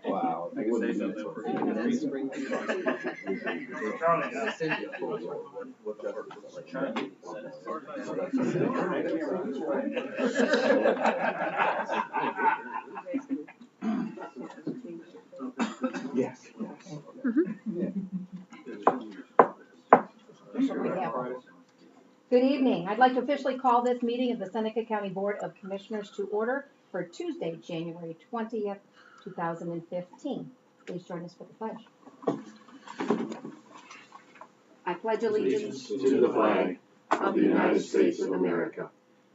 Wow. I can say something for Yes. Good evening. I'd like to officially call this meeting of the Seneca County Board of Commissioners to order for Tuesday, January 20th, 2015. Please join us for the pledge. I pledge allegiance to the flag of the United States of America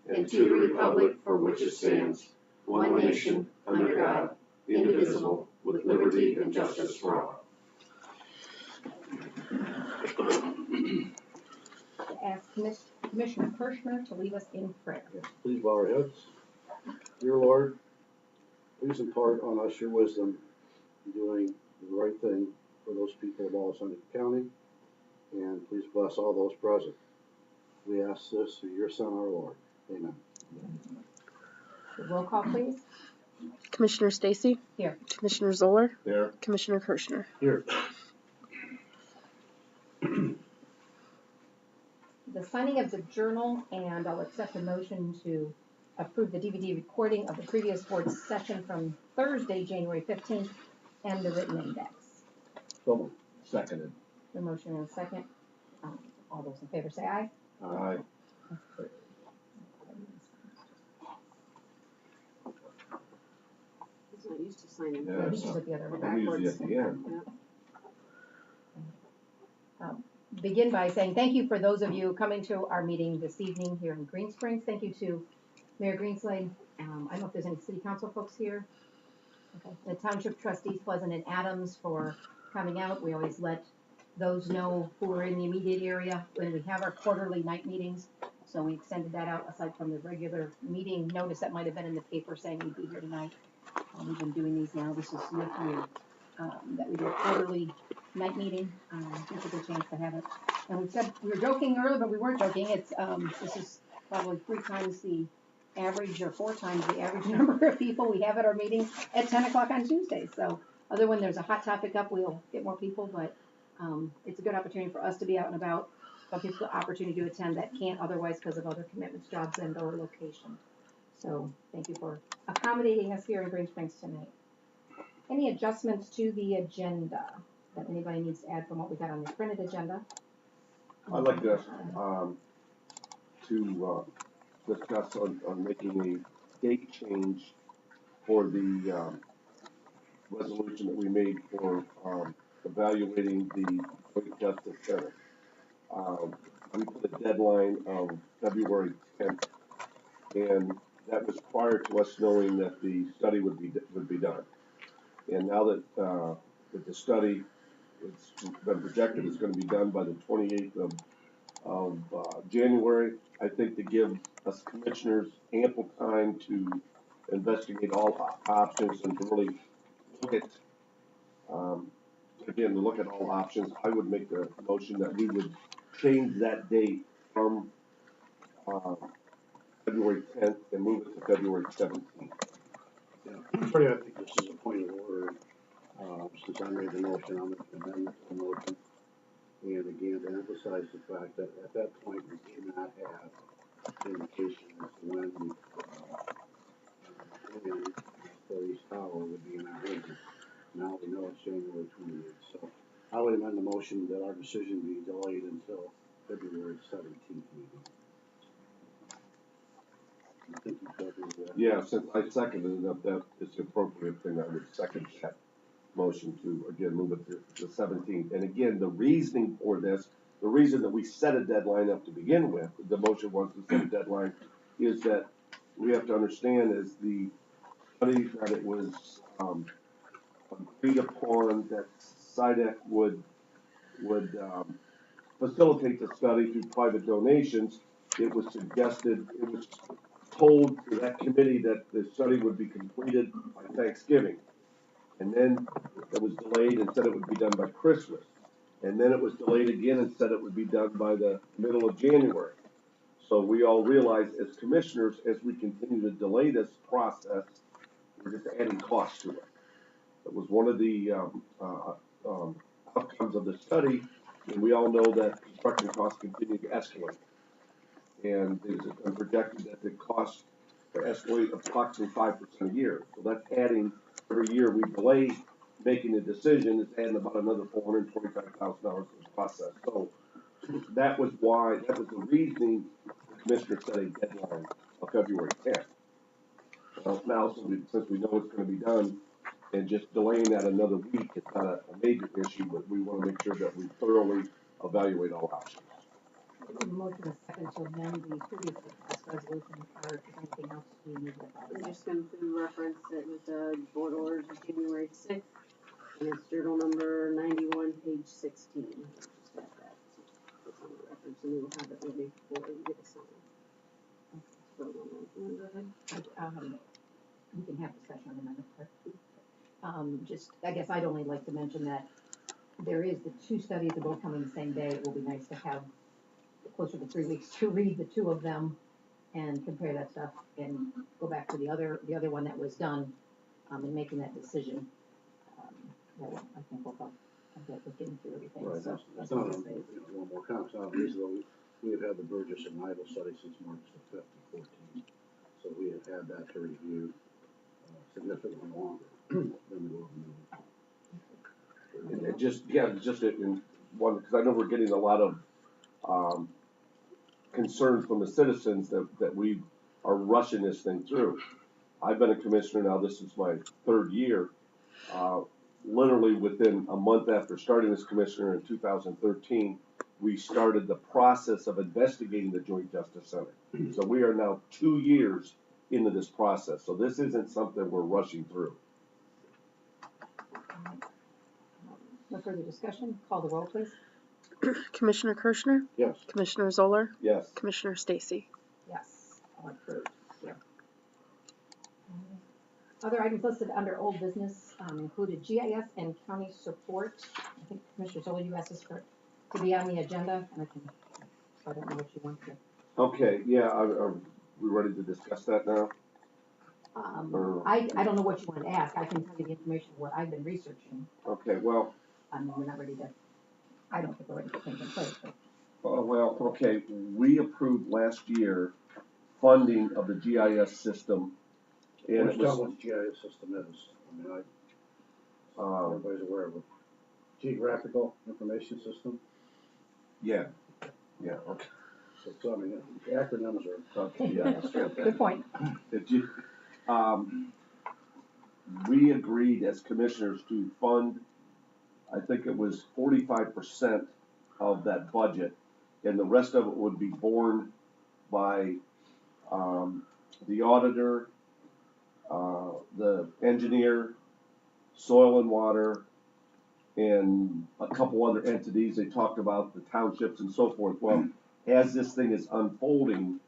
and to the republic for which it stands, one nation, under God, indivisible, with liberty and justice for all. Ask Commissioner Kirschner to lead us in prayer. Yes, please bow our heads. Dear Lord, please impart on us your wisdom in doing the right thing for those people of all Seneca County, and please bless all those present. We ask this through your Son, our Lord. Amen. Roll call, please. Commissioner Stacy? Here. Commissioner Zoller? There. Commissioner Kirschner? Here. The signing of the journal, and I'll accept a motion to approve the DVD recording of the previous board session from Thursday, January 15th, and the written index. So, Seconded. The motion and a second. All those in favor say aye. Aye. He's not used to signing. Yeah, This is at the other one. I'm usually at the end. Begin by saying thank you for those of you coming to our meeting this evening here in Green Springs. Thank you to Mayor Greenslade. I don't know if there's any city council folks here. Okay. The township trustees, Pleasant and Adams, for coming out. We always let those know who are in the immediate area when we have our quarterly night meetings. So we extended that out aside from the regular meeting notice that might have been in the paper saying we'd be here tonight. We've been doing these now. This is year 3 that we do a quarterly night meeting. It's a good chance to have it. And we said we were joking earlier, but we weren't joking. It's this is probably 3 times the average or 4 times the average number of people we have at our meetings at 10 o'clock on Tuesdays. So other when there's a hot topic up, we'll get more people, but it's a good opportunity for us to be out and about. But people the opportunity to attend that can't otherwise because of other commitments, jobs, and or location. So thank you for accommodating us here in Green Springs tonight. Any adjustments to the agenda that anybody needs to add from what we got on the printed agenda? I'd like to discuss on making a date change for the resolution that we made for evaluating the Joint Justice Center. We put a deadline of February 10th, and that was prior to us knowing that the study would be done. And now that the study it's been projected is going to be done by the 28th of January, I think to give us commissioners ample time to investigate all options and to really look at, again, to look at all options, I would make the motion that we would change that date from February 10th and move it to February 17th. yeah. Freddie, I think this is a point of order. Since I made the motion, I'm going to amend the motion. And again, to emphasize the fact that at that point, we did not have indication as to when East Tower would be in our hands. Now we know it's January 28th. So I would amend the motion that our decision be delayed until February 17th meeting. I think you covered that. Yeah, since I seconded it, that is the appropriate thing, I would second that motion to, again, move it to the 17th. And again, the reasoning for this, the reason that we set a deadline up to begin with, the motion was to set a deadline, is that we have to understand is the study that it was agreed upon that SIDEC would facilitate the study through private donations. It was suggested, it was told to that committee that the study would be completed by Thanksgiving. And then it was delayed and said it would be done by Christmas. And then it was delayed again and said it would be done by the middle of January. So we all realize as commissioners, as we continue to delay this process, we're just adding costs to it. It was one of the, outcomes of the study, and we all know that construction costs continue to escalate. And there's been projected that the cost to escalate approximately 5% a year. So that's adding, every year we delay making a decision, it's adding about another $425,000 to the process. So that was why, that was the reasoning the commissioner set a deadline of February 10th. Now, since we know it's gonna be done, and just delaying that another week, it's not a major issue, but we wanna make sure that we thoroughly evaluate all options. A motion is second to amend the previously passed resolution, or if there's anything else we need to I'm add. just going to reference it with the board orders of January 6th, and it's journal number 91, page 16. Just add that. It's on the reference, and we will have it ready before you get assigned. So, go ahead. We can have discussion on the amendment, just, I guess I'd only like to mention that there is the two studies, they're both coming the same day. It will be nice to have closer to 3 weeks to read the two of them and compare that stuff and go back to the other one that was done, in making that decision. Well, I think we'll help with getting through everything, Right, so. that's not, one more comment, it's not unreasonable. We have had the Burgess and Idle study since March the 5th of 14. So we have had that to review significantly longer than we will And just, yeah, just in one, because I know we're getting a lot of, concerns from the citizens that we are rushing this thing through. I've been a commissioner now, this is my third year. Literally within a month after starting as commissioner in 2013, we started the process of investigating the Joint Justice Center. So we are now 2 years into this process. So this isn't something we're rushing through. No further discussion, call the roll, please. Commissioner Kirschner, Yes. Commissioner Zoller, Yes. Commissioner Stacy. Yes, all approved, here. Other items listed under old business, included GIS and county support. I think Commissioner Zoll, you asked us to be on the agenda, and I don't know what you want to. Okay, yeah, are we ready to discuss that now? I don't know what you want to ask, I can tell you the information of what I've been researching. Okay, well, We're not ready to, I don't think we're ready to put things in place, but. well, okay, we approved last year funding of the GIS system. And Which it was, tell what the GIS system is. I mean, everybody's aware of it. Geographical Information System. yeah, okay. So, I mean, the acronyms are. Okay, yeah. That's true, good point. If you, we agreed as commissioners to fund, I think it was 45% of that budget, and the rest of it would be borne by, the auditor, the engineer, soil and water, and a couple other entities. They talked about the townships and so forth. Well, as this thing is unfolding,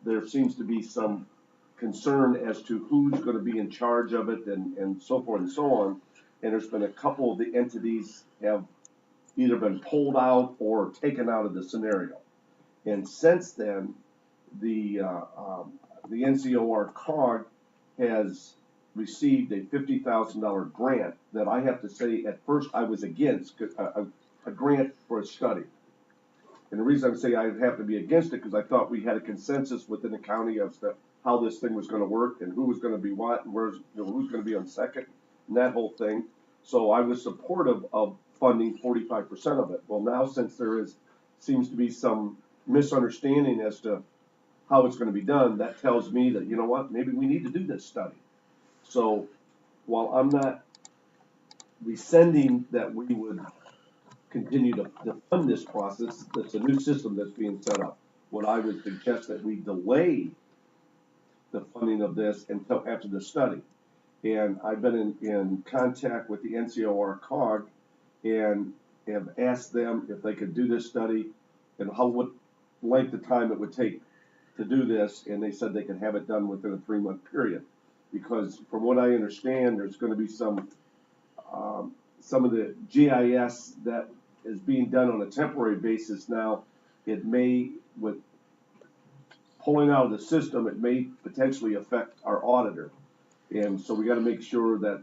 there seems to be some concern as to who's gonna be in charge of it and so forth and so on. And there's been a couple of the entities have either been pulled out or taken out of the scenario. And since then, the NCOR COG has received a $50,000 grant that I have to say, at first I was against, a grant for a study. And the reason I'm saying I have to be against it, because I thought we had a consensus within the county as to how this thing was gonna work and who was gonna be what and who's gonna be on second and that whole thing. So I was supportive of funding 45% of it. Well, now since there seems to be some misunderstanding as to how it's gonna be done, that tells me that, you know what, maybe we need to do this study. So while I'm not rescinding that we would continue to fund this process, it's a new system that's being set up. What I would suggest that we delay the funding of this until after the study. And I've been in contact with the NCOR COG and have asked them if they could do this study and what length of time it would take to do this, and they said they could have it done within a 3-month period. Because from what I understand, there's gonna be some of the GIS that is being done on a temporary basis now. It may, with pulling out of the system, it may potentially affect our auditor. And so we gotta make sure that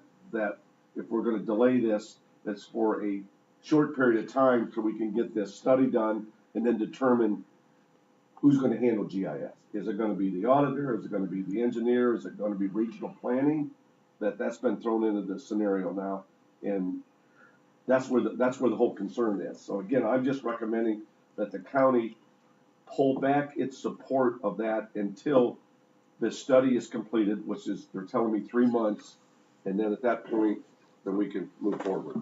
if we're gonna delay this, that's for a short period of time so we can get this study done and then determine who's gonna handle GIS. Is it gonna be the auditor? Is it gonna be the engineer? Is it gonna be regional planning? That's been thrown into the scenario now, and that's where the whole concern is. So again, I'm just recommending that the county pull back its support of that until the study is completed, which is, they're telling me 3 months, and then at that point, then we can move forward.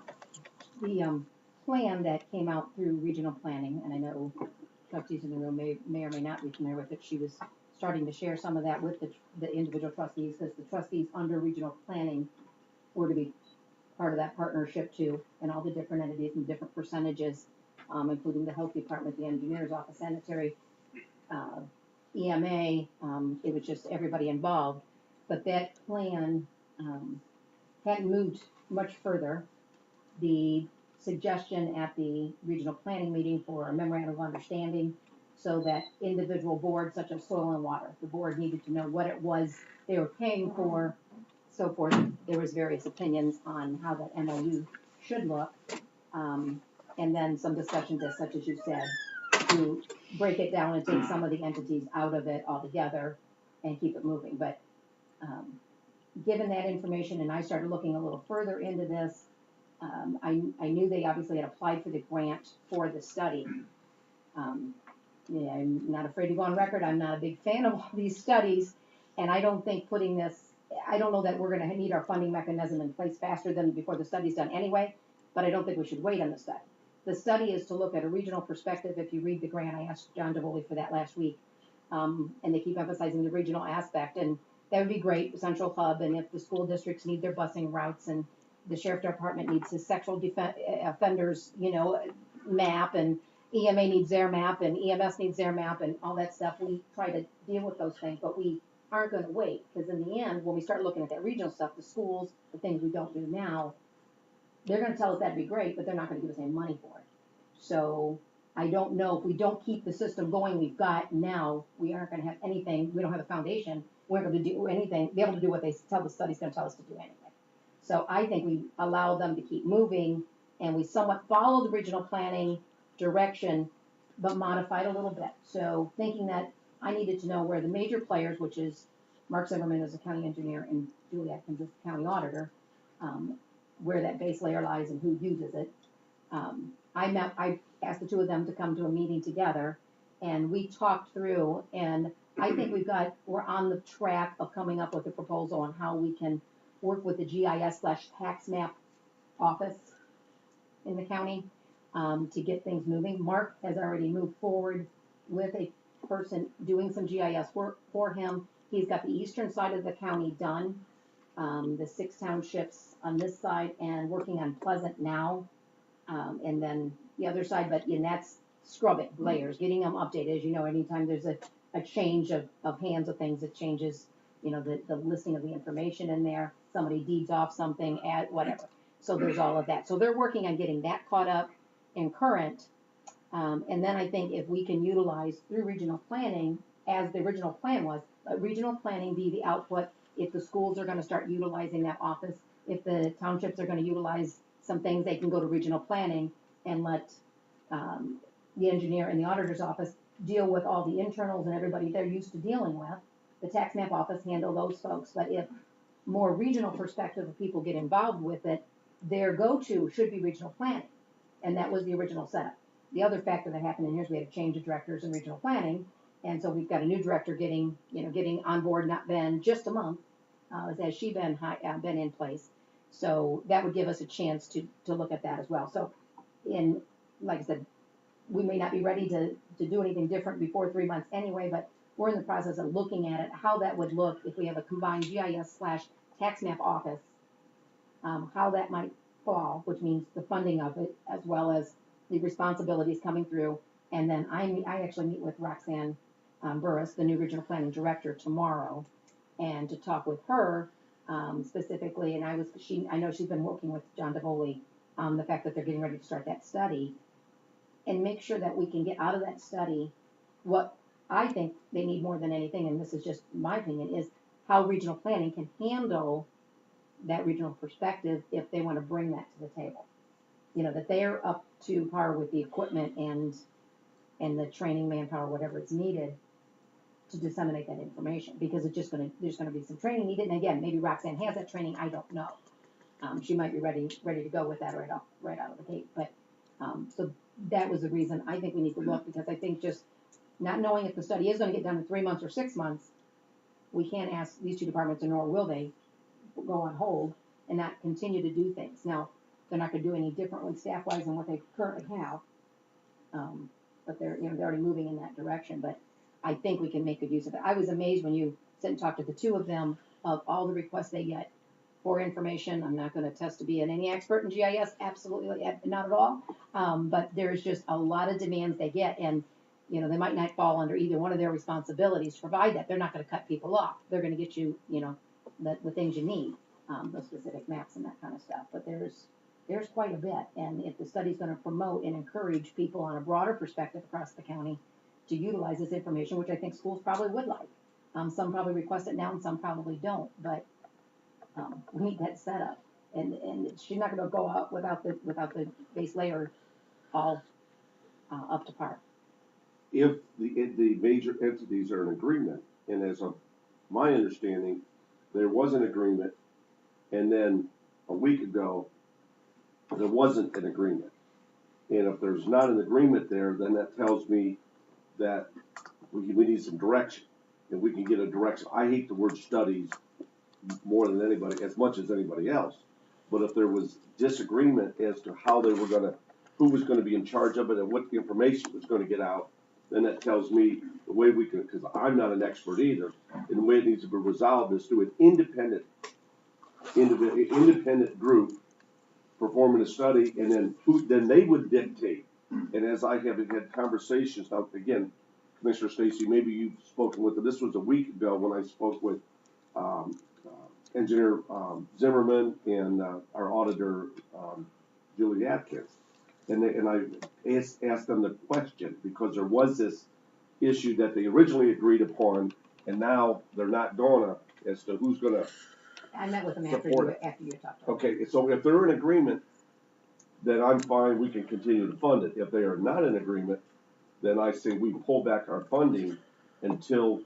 The plan that came out through regional planning, and I know trustees in the room may or may not be familiar with it, she was starting to share some of that with the individual trustees, because the trustees under regional planning were to be part of that partnership too, and all the different entities and different percentages, including the health department, the engineer's office, sanitary, EMA, it was just everybody involved. But that plan hadn't moved much further. The suggestion at the regional planning meeting for a memorandum of understanding, so that individual boards such as soil and water, the board needed to know what it was they were paying for, so forth. There was various opinions on how that MOU should look. And then some discussions, as such as you said, to break it down and take some of the entities out of it altogether and keep it moving. But given that information, and I started looking a little further into this, I knew they obviously had applied for the grant for the study. Yeah, I'm not afraid to go on record, I'm not a big fan of all these studies, and I don't think putting this, I don't know that we're gonna need our funding mechanism in place faster than before the study's done anyway, but I don't think we should wait on the study. The study is to look at a regional perspective. If you read the grant, I asked John DeVoli for that last week, and they keep emphasizing the regional aspect, and that would be great, central hub, and if the school districts need their busing routes, and the sheriff department needs his sexual offenders, map, and EMA needs their map, and EMS needs their map, and all that stuff, we try to deal with those things, but we aren't gonna wait, because in the end, when we start looking at that regional stuff, the schools, the things we don't do now, they're gonna tell us that'd be great, but they're not gonna give us any money for it. So, I don't know, if we don't keep the system going we've got now, we aren't gonna have anything, we don't have a foundation, we aren't gonna do anything, be able to do what they tell the study's gonna tell us to do anyway. So I think we allow them to keep moving, and we somewhat follow the regional planning direction, but modified a little bit. So thinking that I needed to know where the major players, which is Mark Zimmerman as a county engineer and Julie Atkins as the county auditor, where that base layer lies and who uses it. I asked the two of them to come to a meeting together, and we talked through, and I think we're on the track of coming up with a proposal on how we can work with the GIS/tax map office in the county, to get things moving. Mark has already moved forward with a person doing some GIS work for him. He's got the eastern side of the county done, the 6 townships on this side, and working on Pleasant now, and then the other side, and that's scrubbing layers, getting them updated. As you know, anytime there's a change of hands of things, it changes, the listing of the information in there. Somebody deeds off something, add whatever. So there's all of that. So they're working on getting that caught up and current. And then I think if we can utilize through regional planning, as the original plan was, regional planning be the output. If the schools are gonna start utilizing that office, if the townships are gonna utilize some things, they can go to regional planning and let the engineer in the auditor's office deal with all the internals and everybody they're used to dealing with. The tax map office handle those folks, but if more regional perspective of people get involved with it, their go-to should be regional planning. And that was the original setup. The other factor that happened in here is we had a change of directors in regional planning, and so we've got a new director getting on board, not been just a month, as she been in place. So that would give us a chance to look at that as well. So like I said, we may not be ready to do anything different before 3 months anyway, but we're in the process of looking at it, how that would look if we have a combined GIS/tax map office, how that might fall, which means the funding of it, as well as the responsibilities coming through. And then I actually meet with Roxanne Burris, the new regional planning director, tomorrow, and to talk with her specifically. And I know she's been working with John DeVoli on the fact that they're getting ready to start that study, and make sure that we can get out of that study what I think they need more than anything, and this is just my opinion, is how regional planning can handle that regional perspective if they want to bring that to the table. You know, that they're up to par with the equipment and the training manpower, whatever is needed to disseminate that information, because there's gonna be some training needed, and again, maybe Roxanne has that training, I don't know. She might be ready to go with that right out of the gate, but, so that was the reason I think we need to look, because I think just not knowing if the study is gonna get done in 3 months or 6 months, we can't ask these two departments, and nor will they, go on hold and not continue to do things. Now, they're not gonna do any differently staff-wise than what they currently have, but they're already moving in that direction, but I think we can make good use of it. I was amazed when you sit and talked to the two of them of all the requests they get for information. I'm not gonna test to be any expert in GIS, absolutely not at all. But there's just a lot of demands they get, and, they might not fall under either one of their responsibilities to provide that. They're not gonna cut people off. They're gonna get you, the things you need, those specific maps and that kind of stuff. But there's quite a bit, and if the study's gonna promote and encourage people on a broader perspective across the county to utilize this information, which I think schools probably would like. Some probably request it now and some probably don't, but, we need that set up. And she's not gonna go out without the base layer all, up to par. If the major entities are in agreement, and as of my understanding, there was an agreement, and then a week ago, there wasn't an agreement. And if there's not an agreement there, then that tells me that we need some direction, and we can get a direction. I hate the word studies more than anybody, as much as anybody else. But if there was disagreement as to how they were who was gonna be in charge of it and what information was gonna get out, then that tells me the way we can, because I'm not an expert either, and the way it needs to be resolved is through an independent group performing a study, and then they would dictate. And as I have had conversations, now again, Commissioner Stacy, maybe you've spoken with them. This was a week ago when I spoke with Engineer Zimmerman and our auditor Julie Atkins, and I asked them the question, because there was this issue that they originally agreed upon, and now they're not gonna, as to who's gonna. I met with them after Support you talked to them. Okay, so if they're in agreement, then I'm fine, we can continue to fund it. If they are not in agreement, then I say we pull back our funding until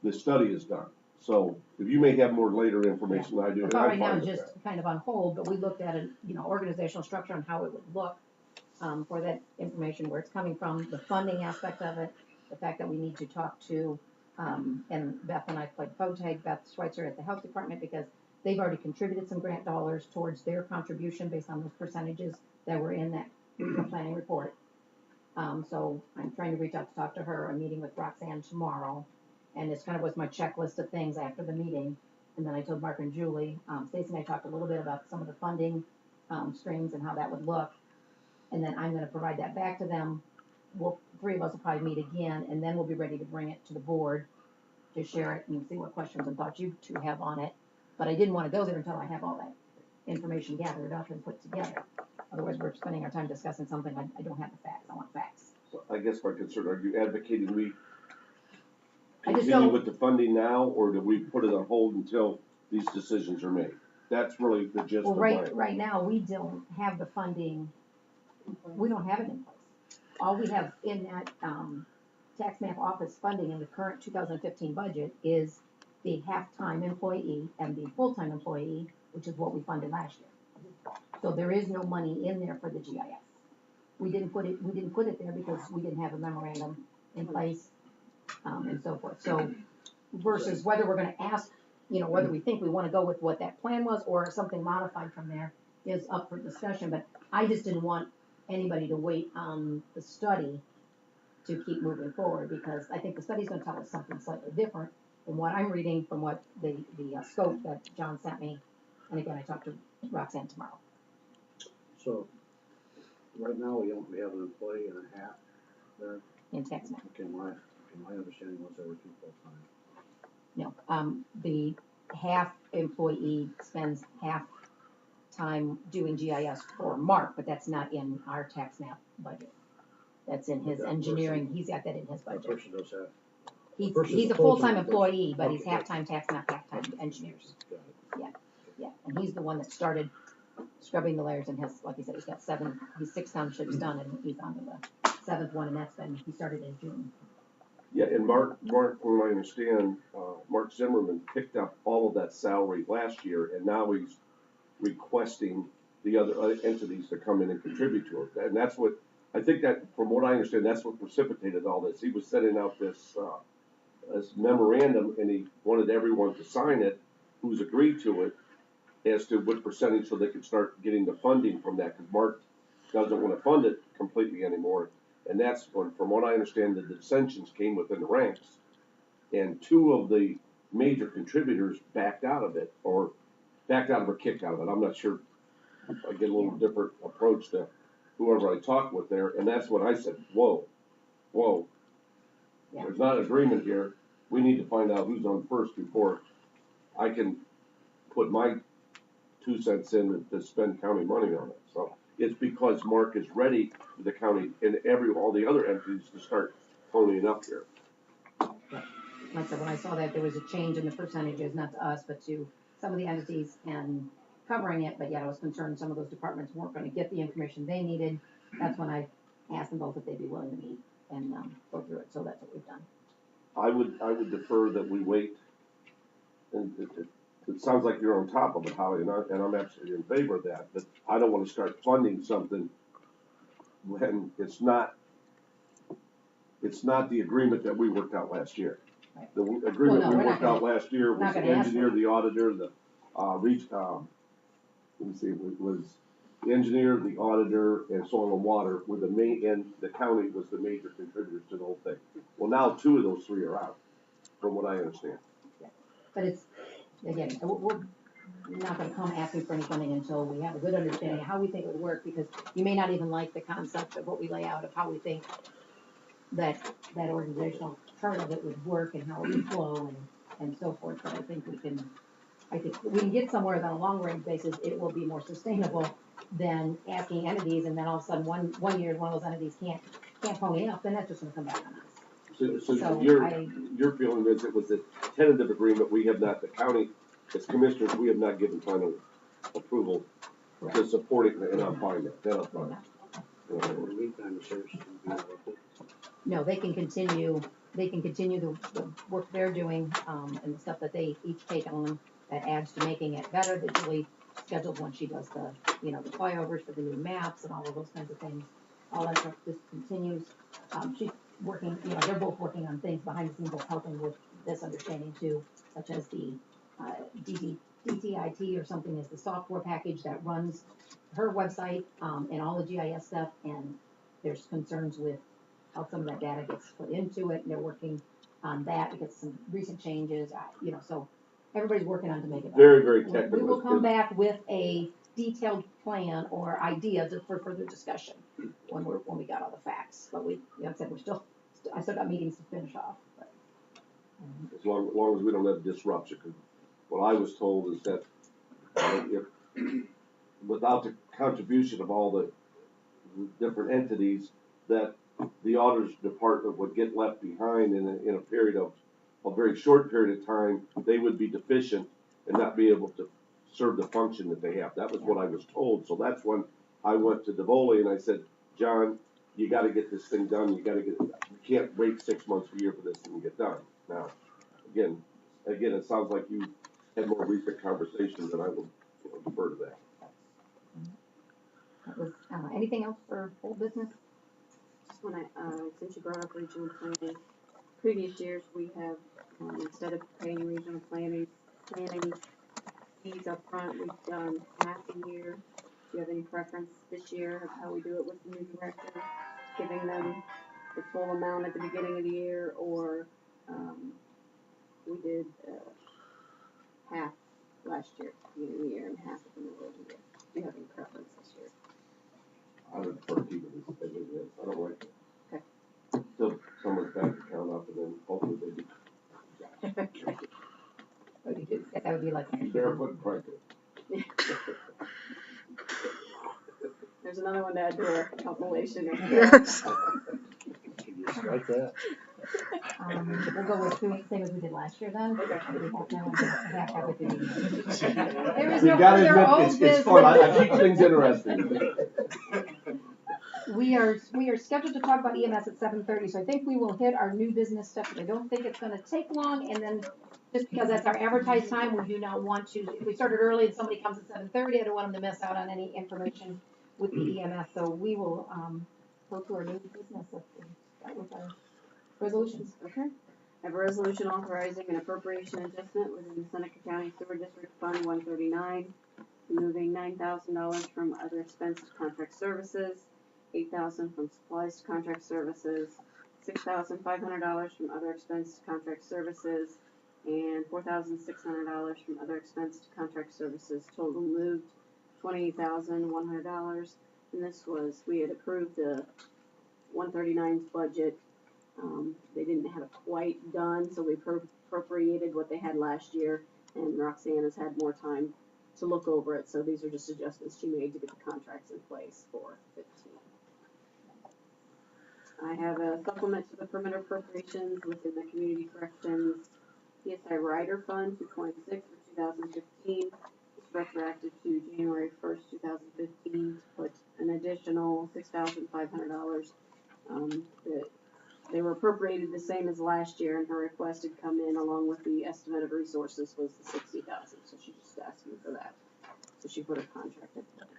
the study is done. So if you may have more later information than I do, Well, then I'm right now, fine with just that. kind of on hold, but we looked at an, organizational structure and how it would look, for that information, where it's coming from, the funding aspect of it, the fact that we need to talk to, and Beth and I played phone tag, Beth Schweitzer at the health department, because they've already contributed some grant dollars towards their contribution based on those percentages that were in that regional planning report. So I'm trying to reach out to talk to her. I'm meeting with Roxanne tomorrow, and this kind of was my checklist of things after the meeting. And then I told Mark and Julie, Stacy and I talked a little bit about some of the funding, streams and how that would look. And then I'm gonna provide that back to them. Three of us will probably meet again, and then we'll be ready to bring it to the board to share it and see what questions and thoughts you two have on it. But I didn't wanna go there until I have all that information gathered up and put together. Otherwise, we're spending our time discussing something I don't have the facts. I want facts. So I guess my concern, are you advocating we I just continue don't- with the funding now, or do we put it on hold until these decisions are made? That's really the gist Well, of my. right now, we don't have the funding, we don't have it in place. All we have in that, tax map office funding in the current 2015 budget is the half-time employee and the full-time employee, which is what we funded last year. So there is no money in there for the GIS. We didn't put it there because we didn't have a memorandum in place, and so forth. So versus whether we're gonna ask, whether we think we wanna go with what that plan was or something modified from there is up for discussion, but I just didn't want anybody to wait on the study to keep moving forward, because I think the study's gonna tell us something slightly different than what I'm reading from what the scope that John sent me. And again, I talked to Roxanne tomorrow. So, right now, we have an employee and a half there. In tax map. Okay, my understanding was there were two full-time. No, the half employee spends half time doing GIS for Mark, but that's not in our tax map budget. That's in his That engineering, he's got that in his That budget. person does have He's, Versus he's a a full-time full-time employee, but he's Okay. half-time tax, not half-time engineers. Got it. Yeah, and he's the one that started scrubbing the layers and has, like I said, he's got he's 6 townships done and he's on to the 7th one, and he started in June. Yeah, and Mark, from what I understand, Mark Zimmerman picked up all of that salary last year, and now he's requesting the other entities to come in and contribute to it. And that's what, I think that, from what I understand, that's what precipitated all this. He was sending out this memorandum, and he wanted everyone to sign it, who's agreed to it, as to what percentage, so they could start getting the funding from that, because Mark doesn't want to fund it completely anymore. And that's when, from what I understand, the dissensions came within the ranks, and 2 of the major contributors backed out of it, or kicked out of it. I'm not sure. I get a little different approach to whoever I talked with there, and that's when I said, whoa. Yeah. There's not agreement here. We need to find out who's on first before I can put my 2 cents in to spend county money on it. So it's because Mark is ready for the county and all the other entities to start ponying up here. Like I said, when I saw that there was a change in the percentages, not to us, but to some of the entities and covering it, but yet I was concerned some of those departments weren't gonna get the information they needed. That's when I asked them both if they'd be willing to meet and, go through it, so that's what we've done. I would defer that we wait, and it sounds like you're on top of it, Holly, and I'm absolutely in favor of that, but I don't wanna start funding something when it's not the agreement that we worked out last year. Right. The agreement Well, no, we we're not worked out gonna- last year we're not was the gonna ask engineer, for it. the auditor, the, let me see, it was the engineer, the auditor, and soil and water were the main, and the county was the major contributors to the whole thing. Well, now 2 of those 3 are out, from what I understand. But it's, again, we're not gonna come asking for any funding until we have a good understanding of how we think it would work, because you may not even like the concept of what we lay out, of how we think that organizational chart of it would work and how it would flow and so forth, but I think we can get somewhere on a long range basis. It will be more sustainable than asking entities, and then all of a sudden, one year, one of those entities can't pony up, then that's just gonna come back on us. So So your feeling is it was a tentative agreement, we have not, the county, as commissioners, we have not given final approval to Correct. support it, and I'm fine with that, I'm We're fine. not. In the meantime, the sheriff's gonna be elected. No, they can continue the work they're doing, and the stuff that they each take on that adds to making it better, that Julie schedules when she does the flyovers for the new maps and all of those kinds of things. All that stuff just continues. She's working, they're both working on things behind the scenes that's helping with this understanding too, such as the, DTIT or something is the software package that runs her website, and all the GIS stuff, and there's concerns with how some of that data gets put into it, and they're working on that because some recent changes, so everybody's working on to make it better. Very, very We technical. will come back with a detailed plan or ideas for further discussion when we got all the facts, but like I said, I still got meetings to finish off, but. As long as we don't have disruption, 'cause what I was told is that if, without the contribution of all the different entities, that the auditor's department would get left behind in a period of, a very short period of time, they would be deficient and not be able to serve the function that they have. That was what I was told, so that's when I went to DeVoli and I said, John, you gotta get this thing done, you can't wait 6 months, a year for this thing to get done. Now, again, it sounds like you had more recent conversations, and I will defer to that. That was, anything else for old business? Just when since you brought up regional planning, previous years we have, instead of paying regional planning fees up front, we've done half a year. Do you have any preference this year of how we do it with the new director? Giving them the full amount at the beginning of the year, or, we did, half last year, at the beginning of the year, and half at the middle of the year. Do you have any preference this year? I would prefer to keep it as it is. I don't like Okay. to fill someone's bank account up and then hopefully they do. That would be like. Barefoot and pregnant. There's another one to add to our compilation. Yes. Just like that. We'll go with two, same as we did last year then. Okay. Half duty. There You is no gotta further old admit, it's fun, I business. keep things interesting. We are scheduled to talk about EMS at 7:30, so I think we will hit our new business stuff, but I don't think it's gonna take long, and then just because that's our advertised time, we do not want to, if we started early and somebody comes at 7:30, I don't want them to miss out on any information with the EMS, so we will, go to our new business, let's start with our resolutions. Okay. I have a resolution authorizing an appropriation adjustment within the Seneca County Sewer District Fund 139, removing $9,000 from other expense to contract services, $8,000 from supplies to contract services, $6,500 from other expense to contract services, and $4,600 from other expense to contract services. Total moved $28,100. And this was, we had approved the 139's budget. They didn't have it quite done, so we appropriated what they had last year, and Roxanne has had more time to look over it, so these are just adjustments she made to get the contracts in place for 15. I have a supplement to the permanent appropriations within the Community Corrections PSI Rider Fund 226 for 2015. It's retroactive to January 1st, 2015, to put an additional $6,500. They were appropriated the same as last year, and her request had come in along with the estimate of resources was the $60,000, so she's just asking for that. So she put a contract in place.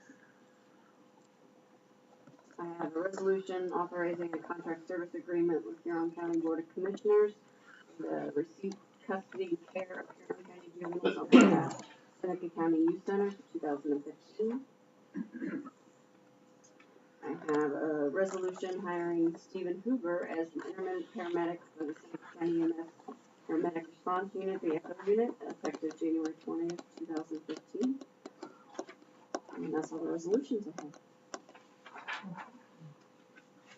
I have a resolution authorizing a contract service agreement with Huron County Board of Commissioners, the receipt, custody, and care of Huron County juveniles on behalf of Seneca County Youth Center for 2015. I have a resolution hiring Stephen Hoover as an intermittent paramedic for the Seneca County EMS Paramedic Response Unit, the ECHO unit, effective January 20th, 2015. And that's all the resolutions I have.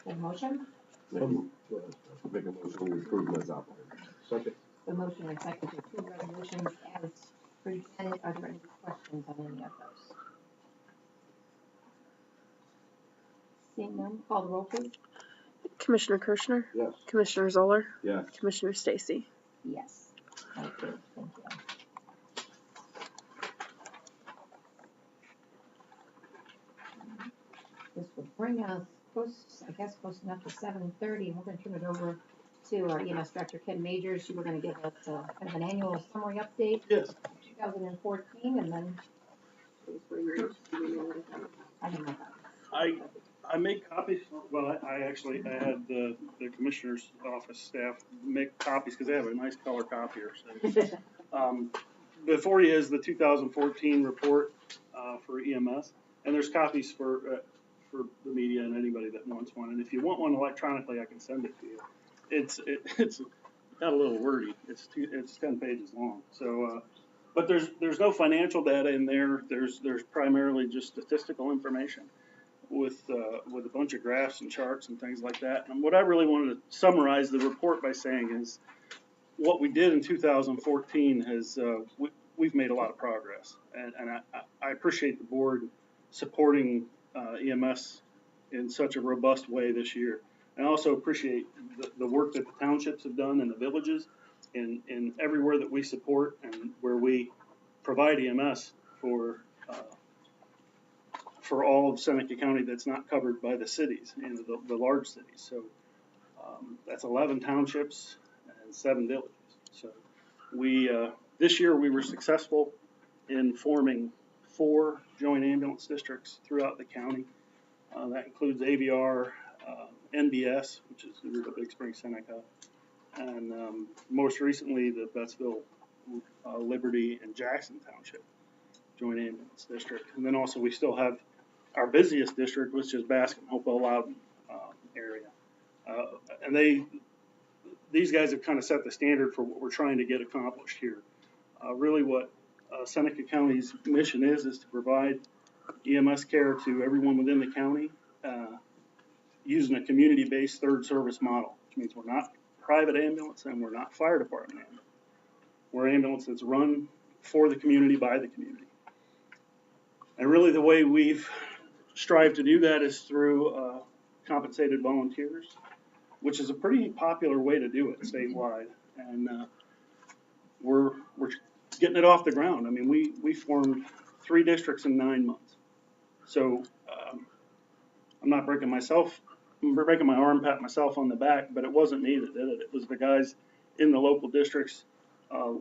The motion, Make a motion to approve them as outlined. Second. the motion and second to approve resolutions as presented, are there any questions on any of those? Seeing none, call the roll please. Commissioner Kirschner, Yes. Commissioner Zoller, Yes. Commissioner Stacy. Yes. Okay, thank you. This will bring us close enough to 7:30, and we're gonna turn it over to our EMS Director, Ken Majors. You were gonna give us kind of an annual summary update. Yes. 2014, and then Thanks for your, I have my copy. I made copies, well, I had the commissioner's office staff make copies, because they have a nice color copier, so. Before you is the 2014 report, for EMS, and there's copies for the media and anybody that wants one, and if you want one electronically, I can send it to you. It's got a little wordy, it's 10 pages long, so, but there's no financial data in there, there's primarily just statistical information with a bunch of graphs and charts and things like that. And what I really wanted to summarize the report by saying is what we did in 2014 has, we've made a lot of progress. And I appreciate the board supporting EMS in such a robust way this year. And I also appreciate the work that the townships have done and the villages in everywhere that we support and where we provide EMS for all of Seneca County that's not covered by the cities, the large cities. So that's 11 townships and 7 villages. So we this year we were successful in forming 4 joint ambulance districts throughout the county. That includes AVR, NBS, which is the Route of Big Spring Seneca, and most recently the Bettsville, Liberty, and Jackson Township joint ambulance district. And then also we still have our busiest district, which is Baskin, Hopewell, Loudon area. And these guys have kind of set the standard for what we're trying to get accomplished here. Really what Seneca County's mission is to provide EMS care to everyone within the county using a community-based third service model, which means we're not private ambulance and we're not fire department ambulance. We're ambulance that's run for the community, by the community. And really the way we've strived to do that is through compensated volunteers. which is a pretty popular way to do it statewide. And we're getting it off the ground. I mean, we formed 3 districts in 9 months. So I'm not breaking my arm, patting myself on the back, but it wasn't me that did it. It was the guys in the local districts,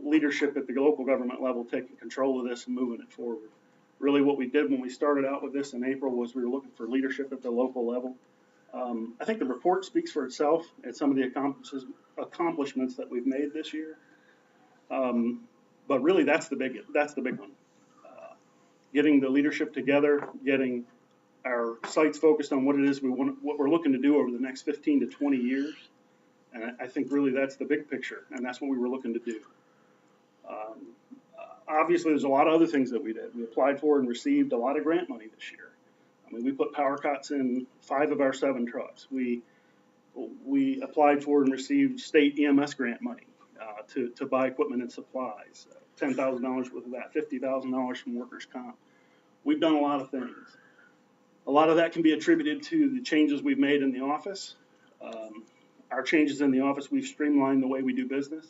leadership at the local government level taking control of this and moving it forward. Really what we did when we started out with this in April was we were looking for leadership at the local level. I think the report speaks for itself and some of the accomplishments that we've made this year. But really that's the big one. Getting the leadership together, getting our sights focused on what it is what we're looking to do over the next 15 to 20 years. And I think really that's the big picture, and that's what we were looking to do. Obviously, there's a lot of other things that we did. We applied for and received a lot of grant money this year. I mean, we put power cots in 5 of our 7 trucks. We applied for and received state EMS grant money to buy equipment and supplies. $10,000 worth of that, $50,000 from workers' comp. We've done a lot of things. A lot of that can be attributed to the changes we've made in the office. Our changes in the office, we've streamlined the way we do business.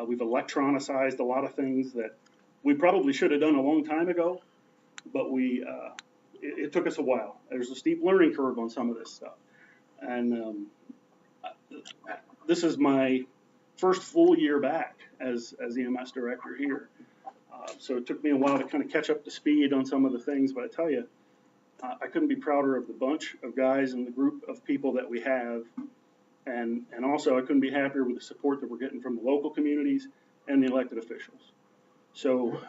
We've electronicized a lot of things that we probably should have done a long time ago, but it took us a while. There's a steep learning curve on some of this stuff. And this is my first full year back as EMS director here. So it took me a while to kind of catch up to speed on some of the things, but I tell you, I couldn't be prouder of the bunch of guys and the group of people that we have. And also I couldn't be happier with the support that we're getting from the local communities and the elected officials. So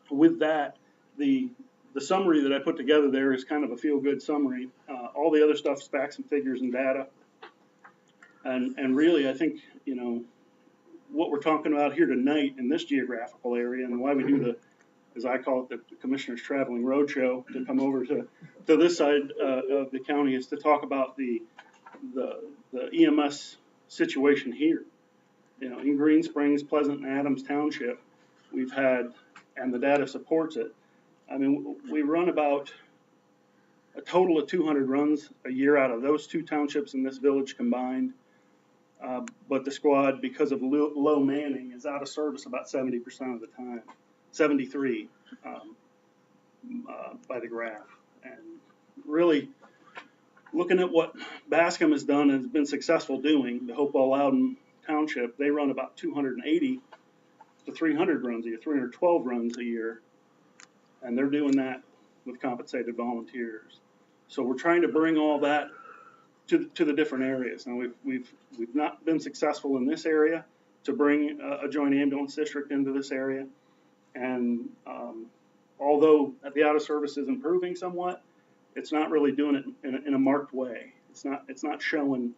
with that, the summary that I put together there is kind of a feel-good summary. All the other stuff is facts and figures and data. And really, I think, you know, what we're talking about here tonight in this geographical area and why we do the, as I call it, the Commissioner's Traveling Roadshow to come over to this side of the county is to talk about the EMS situation here. You know, in Green Springs, Pleasant, and Adams Township, we've had, and the data supports it. I mean, we run about a total of 200 runs a year out of those 2 townships in this village combined. But the squad, because of low manning, is out of service about 70% of the time, 73 by the graph. And really, looking at what Bascom has done and has been successful doing, the Hopewell Loudon Township, they run about 280 to 300 runs a year, 312 runs a year, and they're doing that with compensated volunteers. So we're trying to bring all that to the different areas. Now we've not been successful in this area to bring a joint ambulance district into this area, and although the out of service is improving somewhat, it's not really doing it in a marked way. It's not showing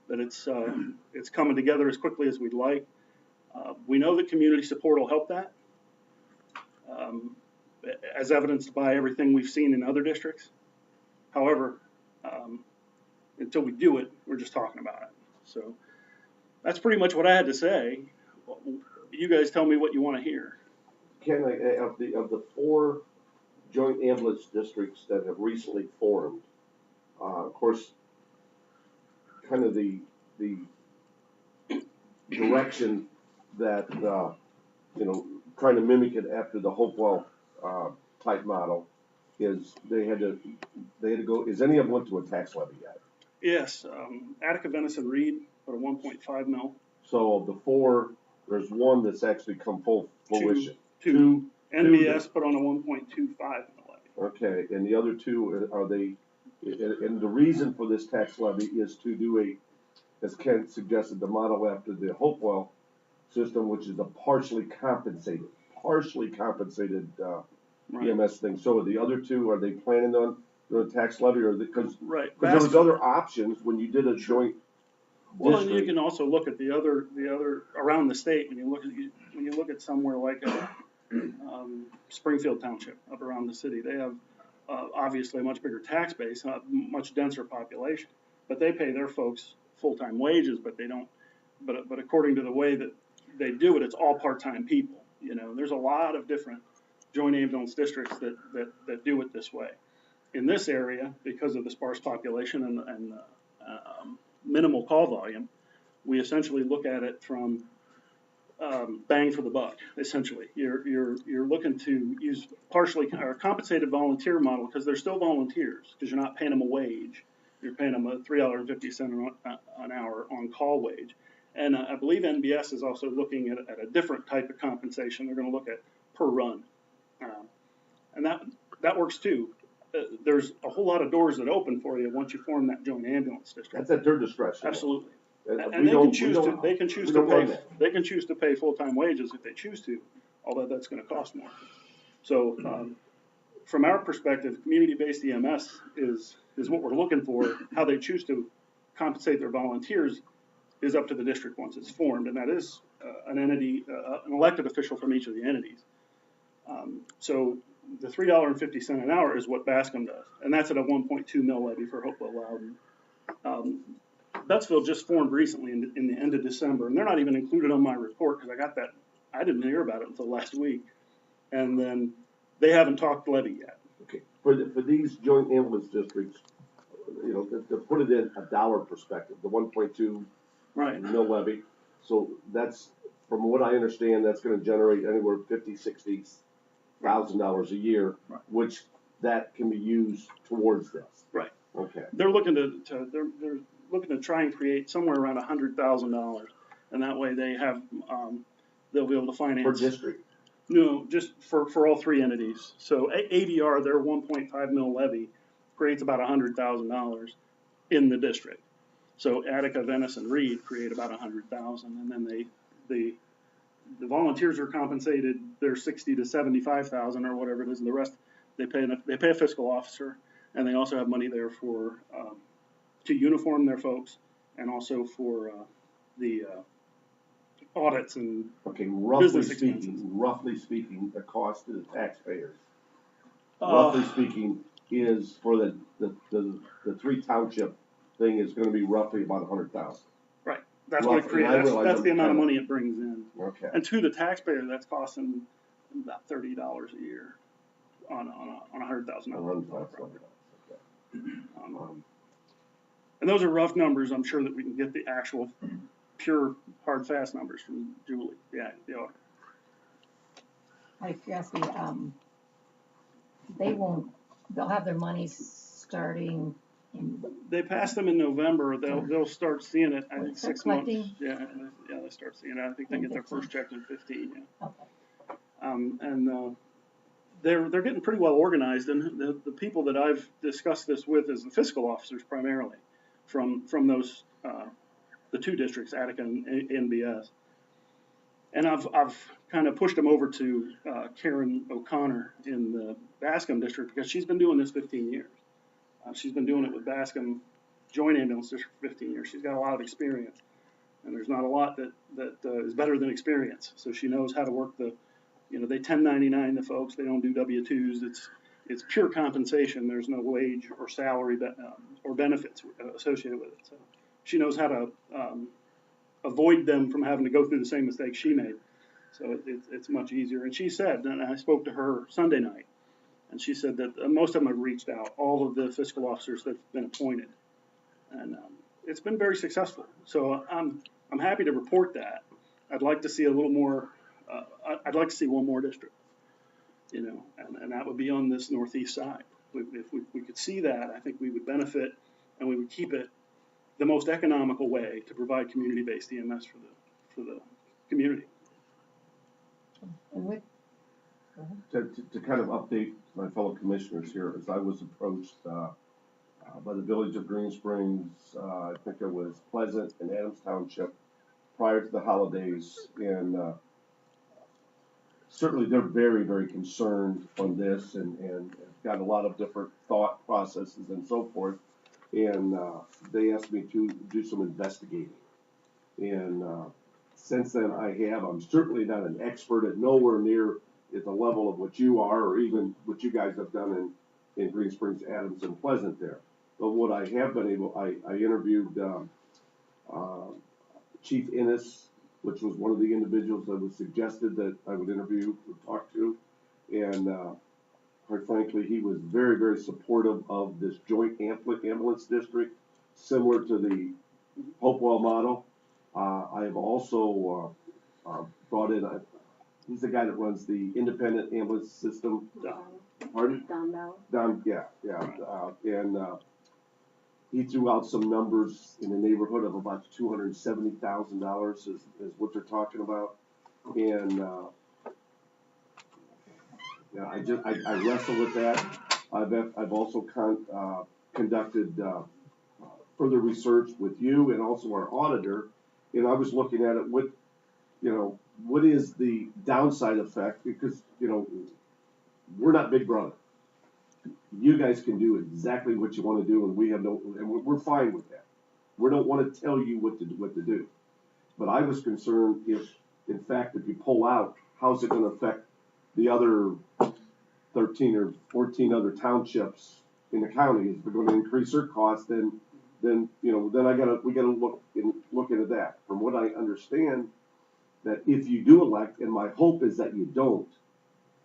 that it's coming together as quickly as we'd like. We know that community support will help that, as evidenced by everything we've seen in other districts. However, until we do it, we're just talking about it. So that's pretty much what I had to say. You guys tell me what you want to hear. Ken, of the 4 joint ambulance districts that have recently formed, of course, kind of the direction that you know, trying to mimic it after the Hopewell type model is they had to go. Is any of them went to a tax levy yet? Yes, Attica, Venice, and Reed put a 1.5 mil. So of the 4, there's 1 that's actually come full fruition. Two. NBS put on a 1.25 mil. Okay, and the other 2 are they? And the reason for this tax levy is to do as Ken suggested, the model after the Hopewell system, which is a partially compensated Right. EMS thing. So the other 2, are they planning on doing a tax levy, or because Right. there was other options when you did a joint Well, and you district? can also look at the other around the state. When you look at somewhere like Springfield Township up around the city, they have obviously a much bigger tax base, much denser population, but they pay their folks full-time wages, but they don't. But according to the way that they do it, it's all part-time people. You know, there's a lot of different joint ambulance districts that do it this way. In this area, because of the sparse population and minimal call volume, we essentially look at it from bang for the buck, essentially. You're looking to use partially or compensated volunteer model because they're still volunteers because you're not paying them a wage. You're paying them a $3.50 an hour on call wage. And I believe NBS is also looking at a different type of compensation. They're going to look at per run. And that works too. There's a whole lot of doors that open for you once you form that joint ambulance district. That's at their discretion. Absolutely. We And they don't- can we choose to, don't- they can choose we to don't run pay, that. they can choose to pay full-time wages if they choose to, although that's gonna cost more. So, from our perspective, community-based EMS is what we're looking for. How they choose to compensate their volunteers is up to the district once it's formed, and that is, an entity, an elected official from each of the entities. So the $3.50 an hour is what Bascom does, and that's at a 1.2 mil levy for Hopewell Loudon. Betsville just formed recently in the end of December, and they're not even included on my report because I got that. I didn't hear about it until last week, and then they haven't talked levy yet. Okay, for these joint ambulance districts, you know, to put it in a dollar perspective, the 1.2 Right. mil levy, so that's, from what I understand, that's gonna generate anywhere $50,000-$60,000 a year, Right. which that can be used towards this. Right. Okay. They're looking they're looking to try and create somewhere around $100,000, and that way they have they'll be able to finance. Per district. No, just for all three entities. So ADR, their 1.5 mil levy creates about $100,000 in the district. So Attica, Venice, and Reed create about 100,000, and then the volunteers are compensated their 60 to 75,000 or whatever it is, and the rest they pay a fiscal officer, and they also have money there for to uniform their folks, and also for the audits and Okay, roughly business expenses. speaking, the cost to the taxpayers, Uh, roughly speaking, is for the three township thing is gonna be roughly about 100,000. That's what it roughly, creates. I realize That's the I'm amount of kind of- money it brings in. Okay. And to the taxpayer, that's costing about $30 a year on a $100,000 property. And those are rough numbers. I'm sure that we can get the actual pure, hard, fast numbers from Julie. Yeah, they are. Out of curiosity, they'll have their monies starting in, They passed them in November. They'll start seeing it, I think, Start 6 months. collecting? Yeah, they start seeing it. I think they get their first check in 15, yeah. okay. And they're getting pretty well organized, and the people that I've discussed this with is the fiscal officers primarily from those the two districts, Attica and NBS. And I've kind of pushed them over to Karen O'Connor in the Bascom district because she's been doing this 15 years. She's been doing it with Bascom Joint Ambulance District for 15 years. She's got a lot of experience, and there's not a lot that is better than experience. So she knows how to work they 1099 the folks. They don't do W-2s. It's pure compensation. There's no wage or salary or benefits associated with it. So she knows how to avoid them from having to go through the same mistakes she made. So it's much easier. And she said, and I spoke to her Sunday night, and she said that most of them have reached out, all of the fiscal officers that have been appointed. And it's been very successful. So I'm happy to report that. I'd like to see a little more, I'd like to see one more district, and that would be on this northeast side. If we could see that, I think we would benefit, and we would keep it the most economical way to provide community-based EMS for the community. And with, To kind of update my fellow commissioners here, as I was approached by the village of Green Springs, I think it was Pleasant and Adams Township, prior to the holidays, and certainly they're very, very concerned on this and got a lot of different thought processes and so forth. And they asked me to do some investigating. And since then I'm certainly not an expert at nowhere near at the level of what you are, or even what you guys have done in Green Springs, Adams, and Pleasant there. But what I have been able, I interviewed Chief Innes, which was one of the individuals that was suggested that I would interview or talk to. And quite frankly, he was very, very supportive of this joint ambulance district, similar to the Hopewell model. I have also, brought in, he's the guy that runs the independent ambulance system. Pardon? Don Bauer. He threw out some numbers in the neighborhood of about $270,000 is what they're talking about. And, I wrestle with that. I've also conducted, further research with you and also our auditor. And I was looking at it with, what is the downside effect? Because, we're not Big Brother. You guys can do exactly what you want to do, and we're fine with that. We don't want to tell you what to do. But I was concerned if you pull out, how's it going to affect the other 13 or 14 other townships in the county? If we're going to increase their costs, then we gotta look into that. From what I understand, that if you do elect, and my hope is that you don't,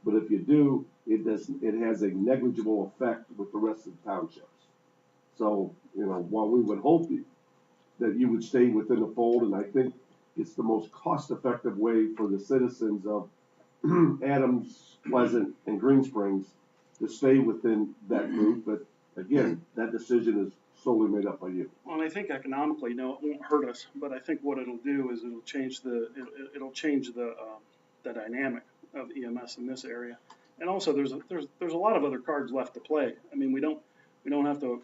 but if you do, it has a negligible effect with the rest of the townships. So, while we would hope that you would stay within the fold, and I think it's the most cost-effective way for the citizens of Adams, Pleasant, and Green Springs to stay within that group, but again, that decision is solely made up by you. Well, and I think economically, no, it won't hurt us, but I think what it'll do is it'll change the dynamic of EMS in this area. And also, there's a lot of other cards left to play. I mean, we don't have to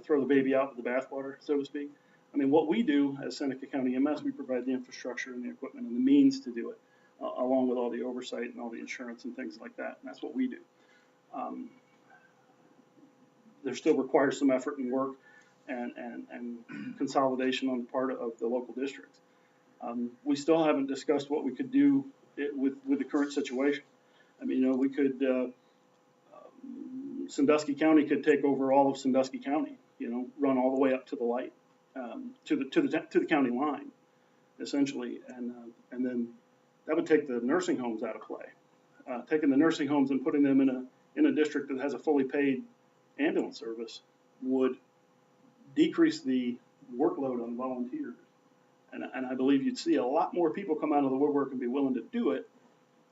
throw the baby out with the bathwater, so to speak. I mean, what we do as Seneca County EMS, we provide the infrastructure and the equipment and the means to do it, along with all the oversight and all the insurance and things like that. And that's what we do. There still requires some effort and work and consolidation on the part of the local districts. We still haven't discussed what we could do with the current situation. I mean, we could, Sandusky County could take over all of Sandusky County, run all the way up to the light, to the county line, essentially. And then that would take the nursing homes out of play. Taking the nursing homes and putting them in a district that has a fully paid ambulance service would decrease the workload on volunteers. And I believe you'd see a lot more people come out of the woodwork and be willing to do it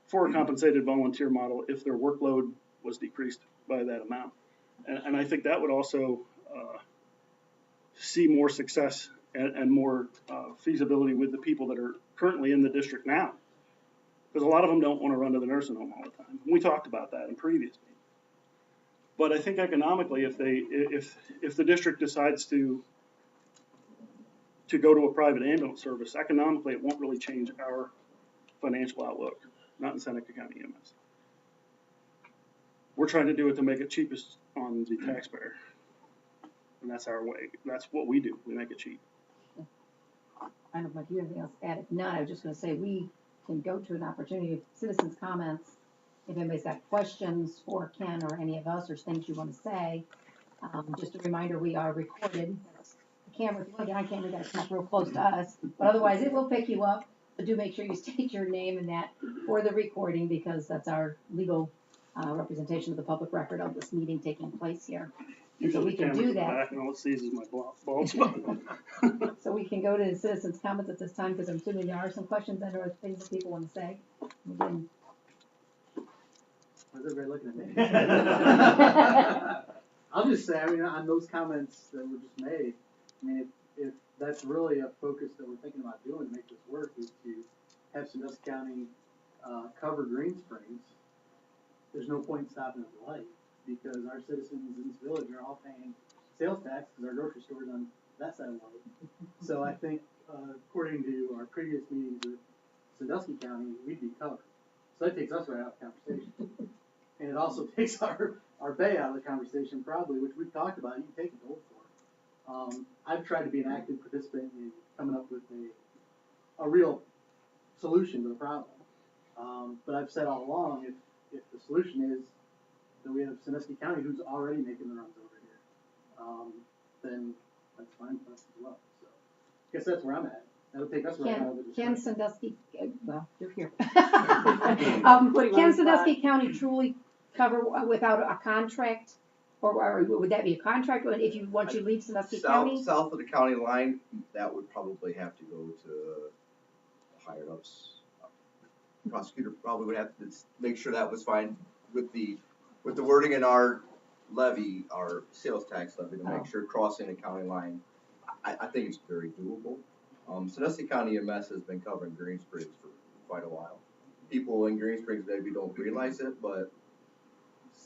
for a compensated volunteer model if their workload was decreased by that amount. And I think that would also see more success and more feasibility with the people that are currently in the district now. Because a lot of them don't want to run to the nursing home all the time. We talked about that in previous meetings. But I think economically, if the district decides to go to a private ambulance service, economically it won't really change our financial outlook, not in Seneca County EMS. We're trying to do it to make it cheapest on the taxpayer. And that's our way. That's what we do. We make it cheap. I don't know if you have anything else to add. If not, I was just gonna say, we can go to an opportunity of citizens' comments. If anybody's got questions for Ken or any of us or things you want to say, just a reminder, we are recorded. The camera, if you want to get on camera, you gotta come up real close to us, but otherwise it will pick you up. But do make sure you state your name and that for the recording, because that's our legal representation of the public record of this meeting taking place here. And so we can do that. Back and all it sees is my bald spot. So we can go to citizens' comments at this time, because I'm assuming there are some questions and or things that people want to say. Again. Why's everybody looking at me? I'll just say, on those comments that were just made, if that's really a focus that we're thinking about doing to make this work, is to have Sandusky County cover Green Springs, there's no point in stopping at the light, because our citizens in this village are all paying sales tax because our grocery store's on that side of the light. So I think, according to our previous meetings with Sandusky County, we'd be covered. So that takes us right out of the conversation. And it also takes our bay out of the conversation, probably, which we've talked about. You can take a gold for. I've tried to be an active participant in coming up with a real solution to the problem. But I've said all along, if the solution is that we have Sandusky County who's already making the runs over here, then that's fine for us as well. So I guess that's where I'm at. That'll take us right out of the discussion. Can Sandusky, well, you're here. Can Sandusky County truly cover without a contract Or would that be a contract, if you, once you leave Sandusky County? South of the county line, that would probably have to go to higher ups. Prosecutor probably would have to make sure that was fine with the wording in our levy, our sales tax levy, to make sure crossing the county line, I think it's very doable. Sandusky County EMS has been covering Green Springs for quite a while. People in Green Springs maybe don't realize it, but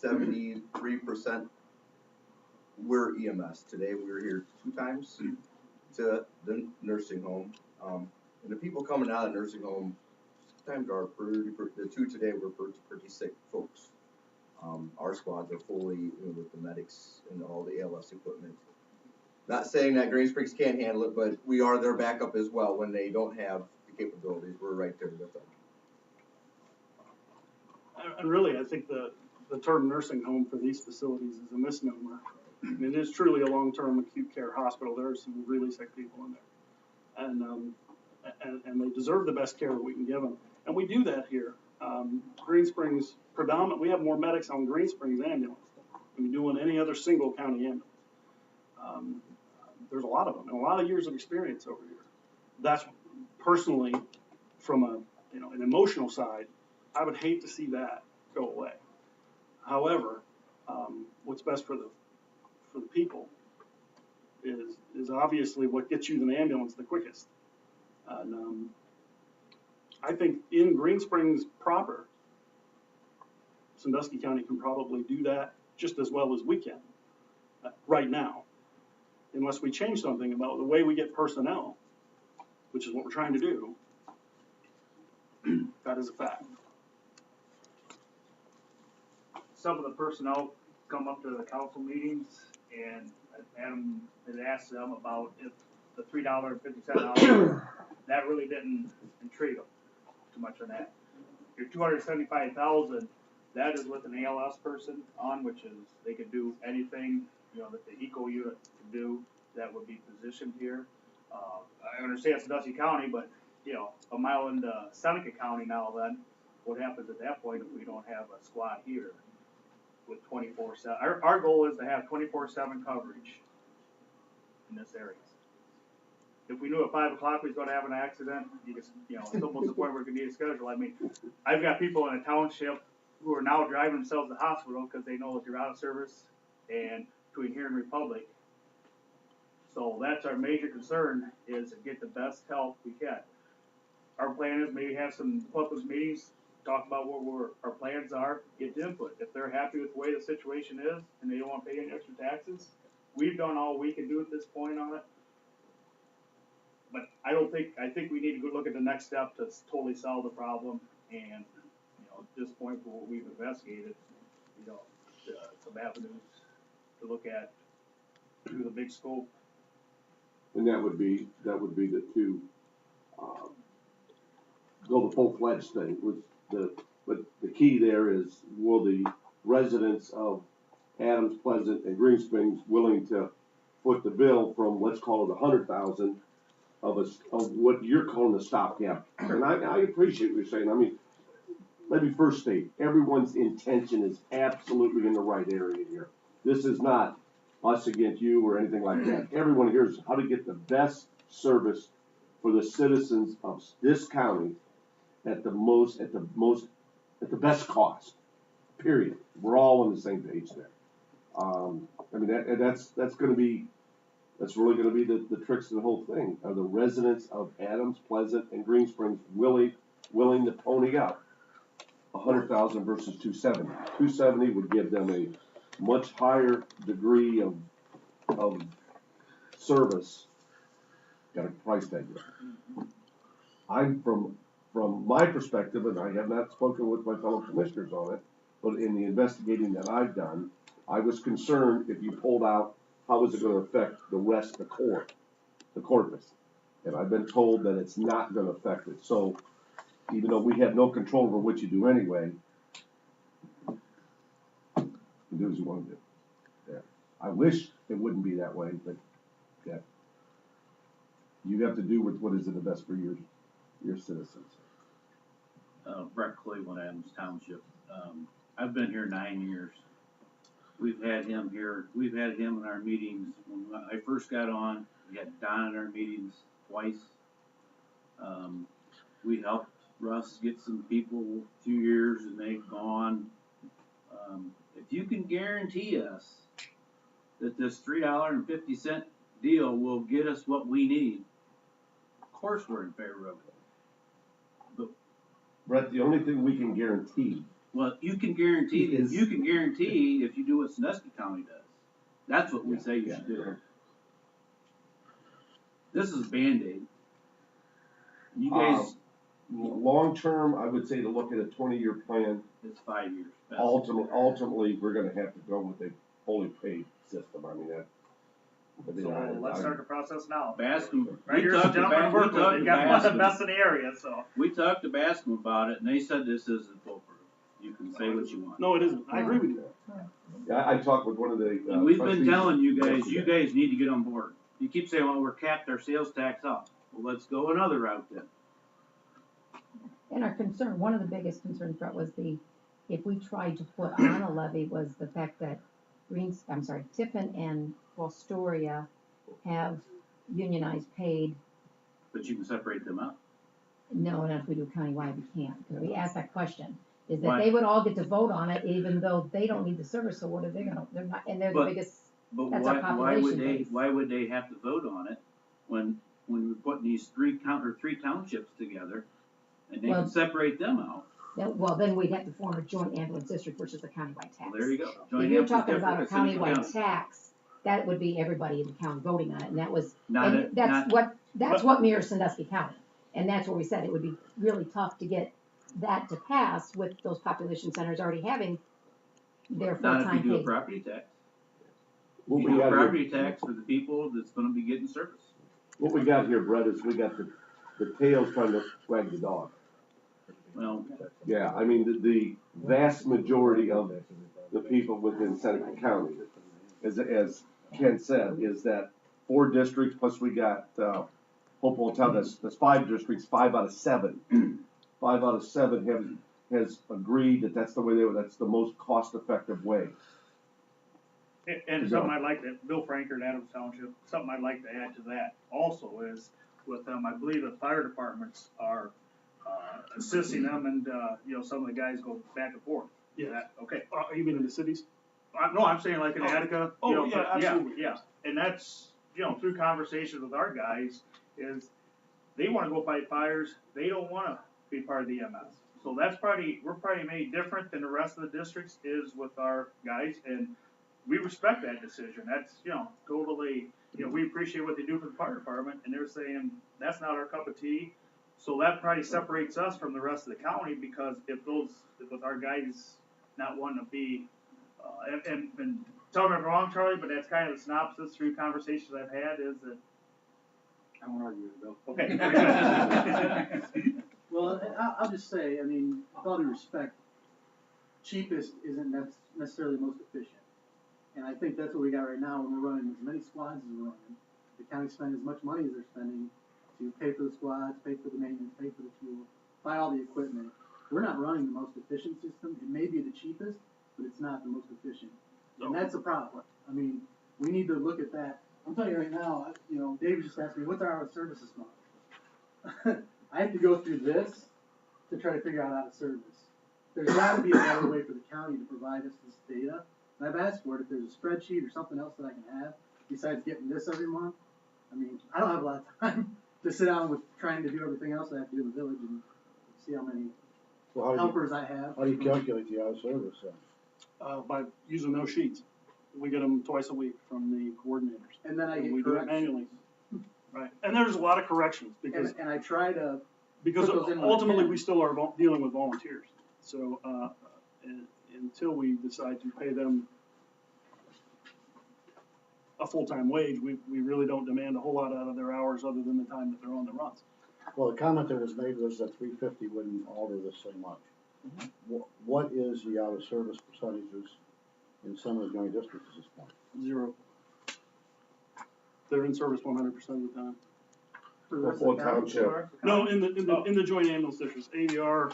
73% we're EMS. Today we were here 2 times to the nursing home. And the people coming out of the nursing home sometimes are the 2 today were pretty sick folks. Our squads are fully with the medics and all the ALS equipment. Not saying that Green Springs can't handle it, but we are their backup as well when they don't have the capabilities. We're right there with them. And really, I think the term nursing home for these facilities is a misnomer. I mean, it is truly a long-term acute care hospital. There are some really sick people in there. And they deserve the best care that we can give them. And we do that here. Green Springs, we have more medics on Green Springs ambulance than we do on any other single county ambulance. There's a lot of them and a lot of years of experience over here. That's personally, from an emotional side, I would hate to see that go away. However, what's best for the people is obviously what gets you the ambulance the quickest. And I think in Green Springs proper, Sandusky County can probably do that just as well as we can right now, unless we change something about the way we get personnel, which is what we're trying to do. That is a fact. Some of the personnel come up to the council meetings, and Adam had asked them about if the $3.50 that really didn't intrigue them too much on that. Your $275,000, that is with an ALS person on, which is they could do anything that the eco unit can do that would be positioned here. I understand Sandusky County, but a mile into Seneca County now. Then what happens at that point if we don't have a squad here with 24/7? Our goal is to have 24/7 coverage in this area. If we knew at 5 o'clock we was going to have an accident, it's almost the point where we need a schedule. I mean, I've got people in a township who are now driving themselves to the hospital because they know that they're out of service, and between here and Republic. So that's our major concern, is to get the best help we can. Our plan is maybe have some public meetings, talk about what our plans are, get the input. If they're happy with the way the situation is and they don't want to pay any extra taxes, we've done all we can do at this point on it. But I think we need to go look at the next step to totally solve the problem. And at this point, for what we've investigated, some avenues to look at through the big scope. And that would be the 2, go the full-fledged thing. But the key there is, will the residents of Adams, Pleasant, and Green Springs willing to foot the bill from, let's call it 100,000 of what you're calling a stopgap? And I appreciate what you're saying. I mean, let me first state, everyone's intention is absolutely in the right area here. This is not us against you or anything like that. Everyone here is how to get the best service for the citizens of this county at the best cost. Period. We're all on the same page there. I mean, that's really going to be the tricks of the whole thing. Are the residents of Adams, Pleasant, and Green Springs willing to pony up 100,000 versus 270? 270 would give them a much higher degree of service. Got a price tag there. I'm from my perspective, and I have not spoken with my fellow commissioners on it, but in the investigating that I've done, I was concerned if you pulled out, how is it going to affect the rest of the corpus? And I've been told that it's not going to affect it. So even though we have no control over what you do anyway, you do as you want to do. Yeah. I wish it wouldn't be that way, but yeah. You have to do with what is in the best for your citizens. Brett Cleveland, Adams Township. I've been here 9 years. we've had him here, we've had him in our meetings. When I first got on, we had Don in our meetings twice. We helped Russ get some people a few years and they've gone. If you can guarantee us that this $3.50 deal will get us what we need, of course we're in favor of it. Brett, the only thing we can guarantee, Well, you can guarantee Is- you can guarantee if you do what Sandusky County does. That's what we say you should do. This is a Band-Aid. You guys, long-term, I would say to look at a 20-year plan. it's 5 years. best. Ultimately, we're gonna have to go with a fully paid system. I mean, that. I mean, So let's start the process now. Bascom, Right we here's the talked gentleman about, to we work with, talked they to got one of the Bascom, best in the area, so. we talked to Bascom about it, and they said this isn't foolproof. You can say what you want. No, it isn't. I agree with you. Yeah, I talked with one of the. And we've been trustees telling you guys yesterday. need to get on board. You keep saying, well, we're capped our sales tax up. Well, let's go another route then. And our concern, one of the biggest concerns, Brett, was if we tried to put on a levy, was the fact that Tiffin and Fostoria have unionized paid. But you can separate them out. No, and if we do countywide, we can't, because we asked that question, is that Why? they would all get to vote on it, even though they don't need the service, so what are they gonna, they're not, and they're the But- biggest, But That's our why would population they, base. why would they have to vote on it when we're putting these three townships together and they Well- can separate them out? then we'd have to form a joint ambulance district, which is a countywide tax. Well, there you go. If Joint you're ambulance talking about a different, it's in the countywide county. tax, that would be everybody in the county voting on it, and that was, Not and a- that's not- what mirrors Sandusky County. And that's where we said it would be really tough to get that to pass with those population centers already having their Not if full-time you do a paid. property tax. What You we do a got here, property tax for the people that's gonna be getting service. what we got here, Brett, is we got the tails trying to wag the dog. Well, Yeah, I mean, the vast majority of the people within Seneca County, as Ken said, is that 4 districts, plus we got, Hopewell Town, that's 5 districts, 5 out of 7. 5 out of 7 has agreed that that's the way that's the most cost-effective way. And something I'd like to, Bill Franker in Adams Township, something I'd like to add to that also is with them, I believe the fire departments are, assisting them and, some of the guys go back and forth. Yeah. Okay. You mean in the cities? No, I'm saying like in Attica. Oh, you know, yeah, absolutely. Yeah, and that's, through conversations with our guys, is they wanna go fight fires, they don't wanna be part of the EMS. So we're probably made different than the rest of the districts is with our guys, and we respect that decision. That's, totally, we appreciate what they do for the fire department, and they're saying, that's not our cup of tea. So that probably separates us from the rest of the county, because with our guys not wanting to be, and tell me if I'm wrong, Charlie, but that's kind of the synopsis through conversations I've had is that. I won't argue with it, Bill. Okay. Well, I'll just say, I mean, with all due respect, cheapest isn't necessarily the most efficient. And I think that's what we got right now when we're running as many squads as we're running. The county spends as much money as they're spending to pay for the squads, pay for the maintenance, pay for the fuel, buy all the equipment. We're not running the most efficient system. It may be the cheapest, but it's not the most efficient. And that's a problem. I mean, we need to look at that. I'm telling you right now, Dave just asked me, what's our out of services model? I have to go through this to try to figure out out of service. There's gotta be a better way for the county to provide us this data. And I've asked for it, if there's a spreadsheet or something else that I can have, besides getting this every month. I mean, I don't have a lot of time to sit down with trying to do everything else I have to do in the village and see how many So how do you, helpers I have. how do you calculate the out of service then? By using those sheets. We get them twice a week from the coordinators. And then I And get we do it corrections. manually. Right, and there's a lot of corrections, because And I try to, Because Put those in when I ultimately, can. we still are dealing with volunteers. So, until we decide to pay them a full-time wage, we really don't demand a whole lot out of their hours other than the time that they're on the runs. Well, the comment that was made was that 350 wouldn't alter this so much. What is the out of service percentages in some of the county districts at this point? 0. They're in service 100% of the time. for the rest of Hopewell the county. Township. No, in the joint ambulance districts, AVR,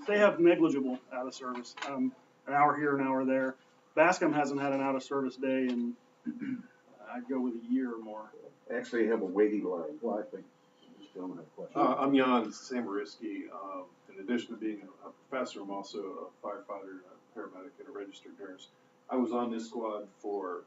they have negligible out of service, an hour here, an hour there. Bascom hasn't had an out-of-service day in, I'd go with a year or more. Actually have a waiting line. Well, I think this gentleman had a question. I'm Jan Samariski. In addition to being a professor, I'm also a firefighter, a paramedic, and a registered nurse. I was on this squad for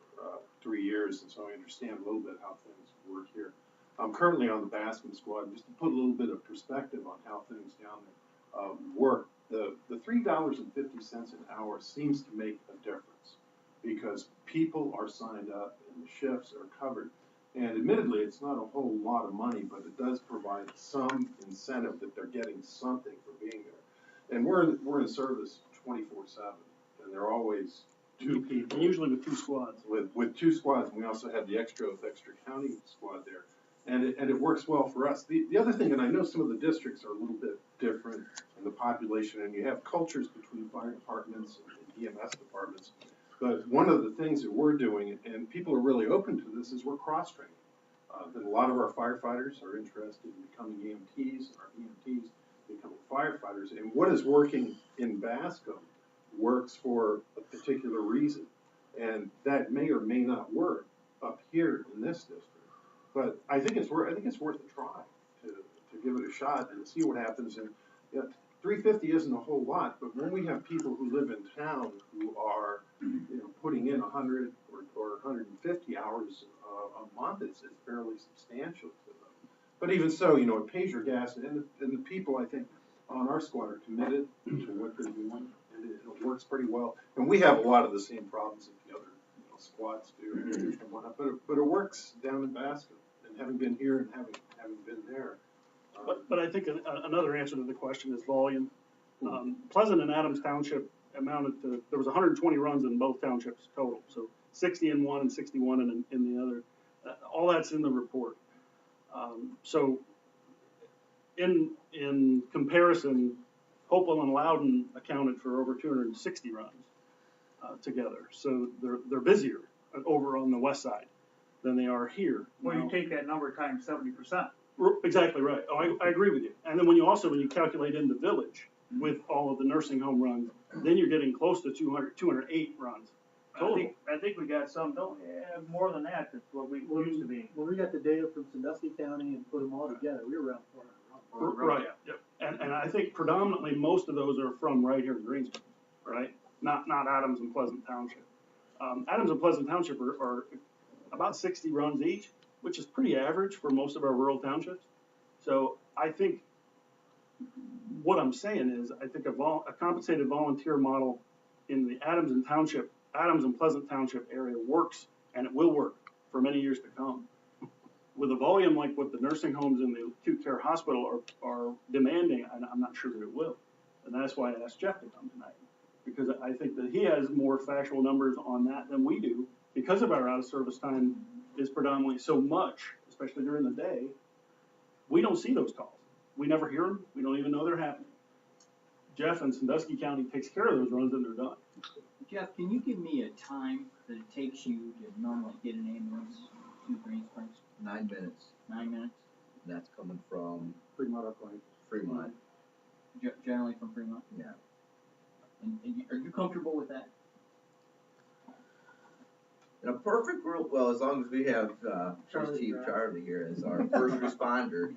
3 years, and so I understand a little bit how things work here. I'm currently on the Bascom squad, just to put a little bit of perspective on how things down there work. The $3.50 an hour seems to make a difference because people are signed up and the shifts are covered. And admittedly, it's not a whole lot of money, but it does provide some incentive that they're getting something for being there. And we're in service 24/7, and they're always two people. And usually with two squads. With two squads, and we also have the extra county squad there. And it works well for us. The other thing, and I know some of the districts are a little bit different in the population, and you have cultures between fire departments and EMS departments. But one of the things that we're doing, and people are really open to this, is we're cross-training. And a lot of our firefighters are interested in becoming EMTs, and our EMTs becoming firefighters. And what is working in Bascom works for a particular reason. And that may or may not work up here in this district. But I think it's worth a try to give it a shot and see what happens. And you know, $3.50 isn't a whole lot, but when we have people who live in town who are putting in 100 or 150 hours a month, it's fairly substantial to them. But even so, it pays your gas, and the people I think on our squad are committed to what they're doing, and it works pretty well. And we have a lot of the same problems that the other squads do and whatnot, but it works down in Bascom. And having been here and having been there. But I think another answer to the question is volume. Pleasant and Adams Township amounted to, there was 120 runs in both townships total, so 60 in one and 61 in the other. All that's in the report. So in comparison, Hopewell and Loudon accounted for over 260 runs together. So they're busier over on the west side than they are here. Well, you take that number times 70%. Exactly right. Oh, I agree with you. And then when you calculate in the village with all of the nursing home runs, then you're getting close to 208 runs. Total. I think we got some, more than that, that's what we used to be. When we got the data from Sandusky County and put them all together, we were around 400. Right. Yep. And I think predominantly most of those are from right here in Greensburg, right? Not Adams and Pleasant Township. Adams and Pleasant Township are about 60 runs each, which is pretty average for most of our rural townships. So I think what I'm saying is I think a compensated volunteer model in the Adams and Pleasant Township area works, and it will work for many years to come. With a volume like what the nursing homes and the acute care hospital are demanding, I'm not sure that it will. And that's why I asked Jeff to come tonight, because I think that he has more factual numbers on that than we do, because of our out-of-service time is predominantly so much, especially during the day. We don't see those calls. We never hear them. We don't even know they're happening. Jeff in Sandusky County takes care of those runs and they're done. Jeff, can you give me a time that it takes you to normally get an ambulance to Green Springs? 9 minutes. 9 minutes? That's coming from Fremont. Fremont. Generally from Fremont? Yeah. And are you comfortable with that? In a perfect world, well, as long as we have Chief Charlie here as our first responder.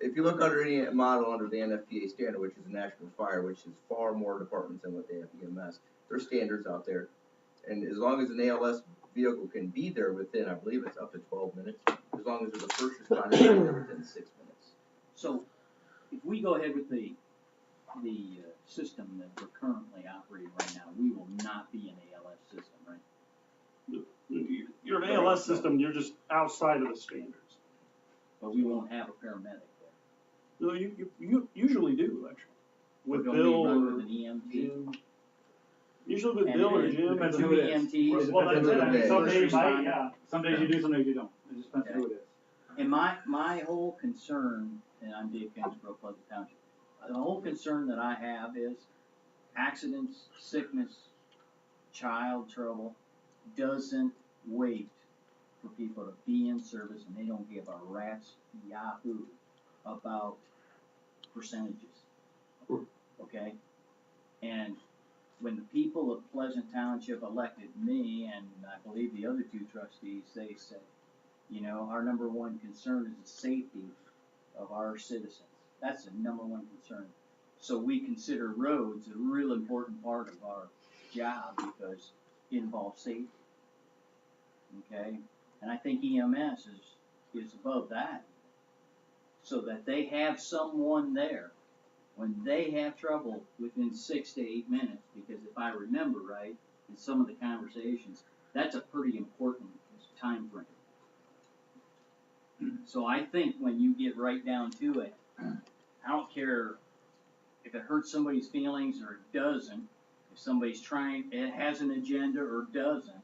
If you look under any model under the NFPA standard, which is National Fire, which is far more departments than what they have EMS, there's standards out there. And as long as an ALS vehicle can be there within, I believe it's up to 12 minutes, as long as there's a first responder there within 6 minutes. So, if we go ahead with the system that we're currently operating right now, we will not be an ALS system, right? You're an ALS system, you're just outside of the standards. But we won't have a paramedic there. No, you usually do, actually. With Don't Bill we run or with an EMT? Jim. Usually with And Bill or it Jim. depends and on who it is. Well, that's it. I mean, some Some days, days, yeah, some days you do, some days you don't. It just depends on who it is. And my whole concern, and I'm Dave Kingsborough, Pleasant Township, the whole concern that I have is accidents, sickness, child trouble doesn't wait for people to be in service, and they don't give a rat's yahoo about percentages. Okay? And when the people of Pleasant Township elected me and I believe the other two trustees, they said, you know, our number one concern is the safety of our citizens. That's the number one concern. So we consider roads a real important part of our job because it involves safety. Okay? And I think EMS is above that. So that they have someone there when they have trouble within 6 to 8 minutes, because if I remember right, in some of the conversations, that's a pretty important time frame. So I think when you get right down to it, I don't care if it hurts somebody's feelings or it doesn't, if somebody's trying, it has an agenda or doesn't,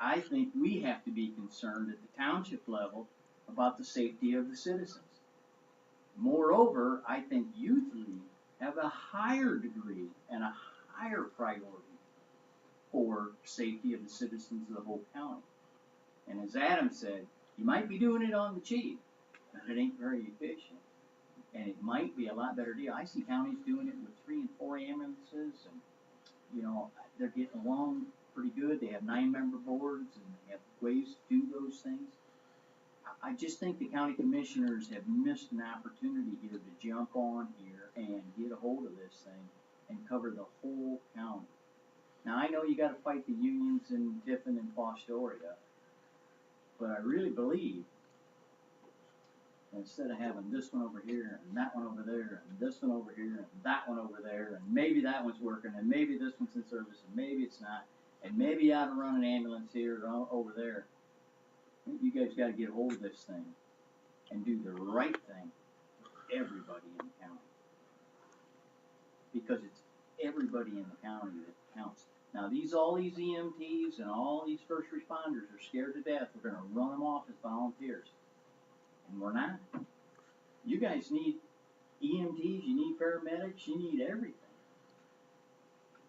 I think we have to be concerned at the township level about the safety of the citizens. Moreover, I think you three have a higher degree and a higher priority for safety of the citizens of the whole county. And as Adam said, you might be doing it on the cheap, but it ain't very efficient. And it might be a lot better deal. I see counties doing it with 3 and 4 ambulances, and, you know, they're getting along pretty good. They have 9-member boards, and they have ways to do those things. I just think the county commissioners have missed an opportunity here to jump on here and get a hold of this thing and cover the whole county. Now, I know you gotta fight the unions in Tiffin and Fostoria, but I really believe instead of having this one over here and that one over there and this one over here and that one over there and maybe that one's working and maybe this one's in service and maybe it's not and maybe you ought to run an ambulance here or over there, you guys gotta get hold of this thing and do the right thing for everybody in the county. Because it's everybody in the county that counts. Now all these EMTs and all these first responders are scared to death. We're gonna run them off as volunteers. And we're not. You guys need EMTs, you need paramedics, you need everything.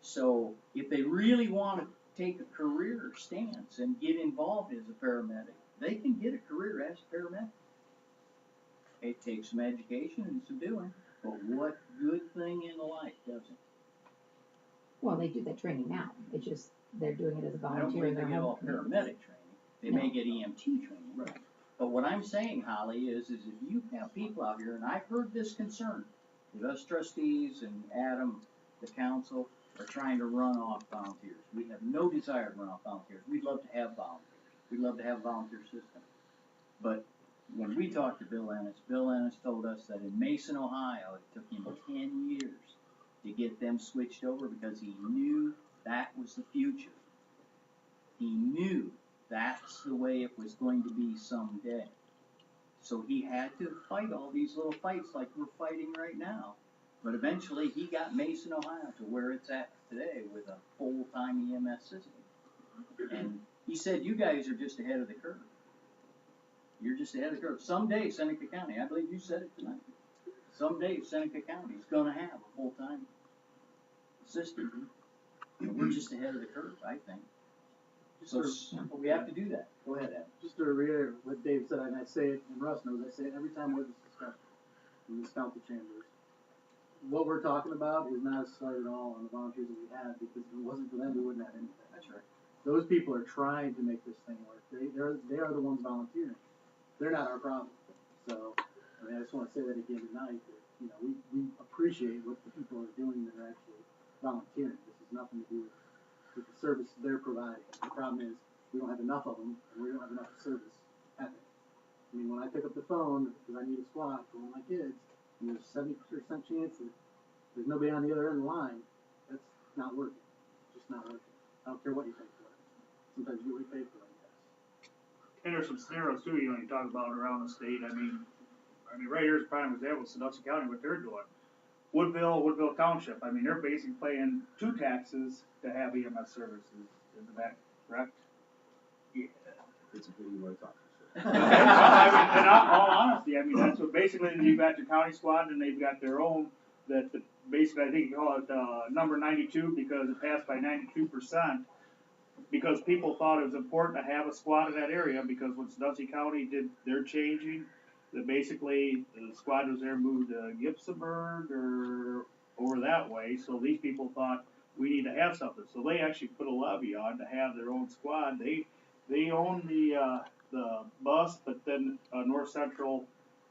So if they really wanna take a career stance and get involved as a paramedic, they can get a career as a paramedic. It takes some education and some doing, but what good thing in life doesn't? Well, they do that training now, it's just, they're doing it as a I don't volunteer in believe they their get all home. paramedic training, they No. may get EMT training. Right. But what I'm saying, Holly, is if you have people out here, and I've heard this concern, that us trustees and Adam, the council, are trying to run off volunteers. We have no desire to run off volunteers, we'd love to have volunteers, we'd love to have a volunteer system. But when we talked to Bill Ennis told us that in Mason, Ohio, it took him 10 years to get them switched over because he knew that was the future. He knew that's the way it was going to be someday. So he had to fight all these little fights like we're fighting right now. But eventually he got Mason, Ohio to where it's at today with a full-time EMS system. And he said, you guys are just ahead of the curve. You're just ahead of the curve. Someday Seneca County, I believe you said it tonight, someday Seneca County is gonna have a full-time system. And we're just ahead of the curve, I think. So we have to do that. Go ahead, Adam. Just to reiterate what Dave said, and I say it, and Russ knows, I say it every time we have this discussion in this council chambers. What we're talking about is not a slight at all on the volunteers that we have, because if it wasn't for them, we wouldn't have anything. That's right. Those people are trying to make this thing work. They are the ones volunteering. They're not our problem. So, I mean, I just wanna say that again tonight, that, you know, we appreciate what the people are doing that are actually volunteering. This has nothing to do with the service they're providing. The problem is, we don't have enough of them, and we don't have enough service happening. I mean, when I pick up the phone, because I need a squad for one of my kids, and there's a 70% chance that there's nobody on the other end of the line, that's not working. It's just not working. I don't care what you pay for it. Sometimes you pay for it, I guess. And there's some scenarios too, you know, you talk about around the state, I mean, right here's a prime example, Sandusky County, what they're doing. Woodville Township, I mean, they're basically paying 2 taxes to have EMS services, isn't that correct? Yeah. It's a pretty way to talk. I mean, in all honesty, I mean, that's what, basically, you've got your county squad, and they've got their own, basically, I think you call it, number 92, because it passed by 92%, because people thought it was important to have a squad in that area, because when Sandusky County did their changing, that basically, the squad was there moved to Gibsonburg, or over that way, so these people thought, we need to have something. So they actually put a levy on to have their own squad. They own the bus, but then, North Central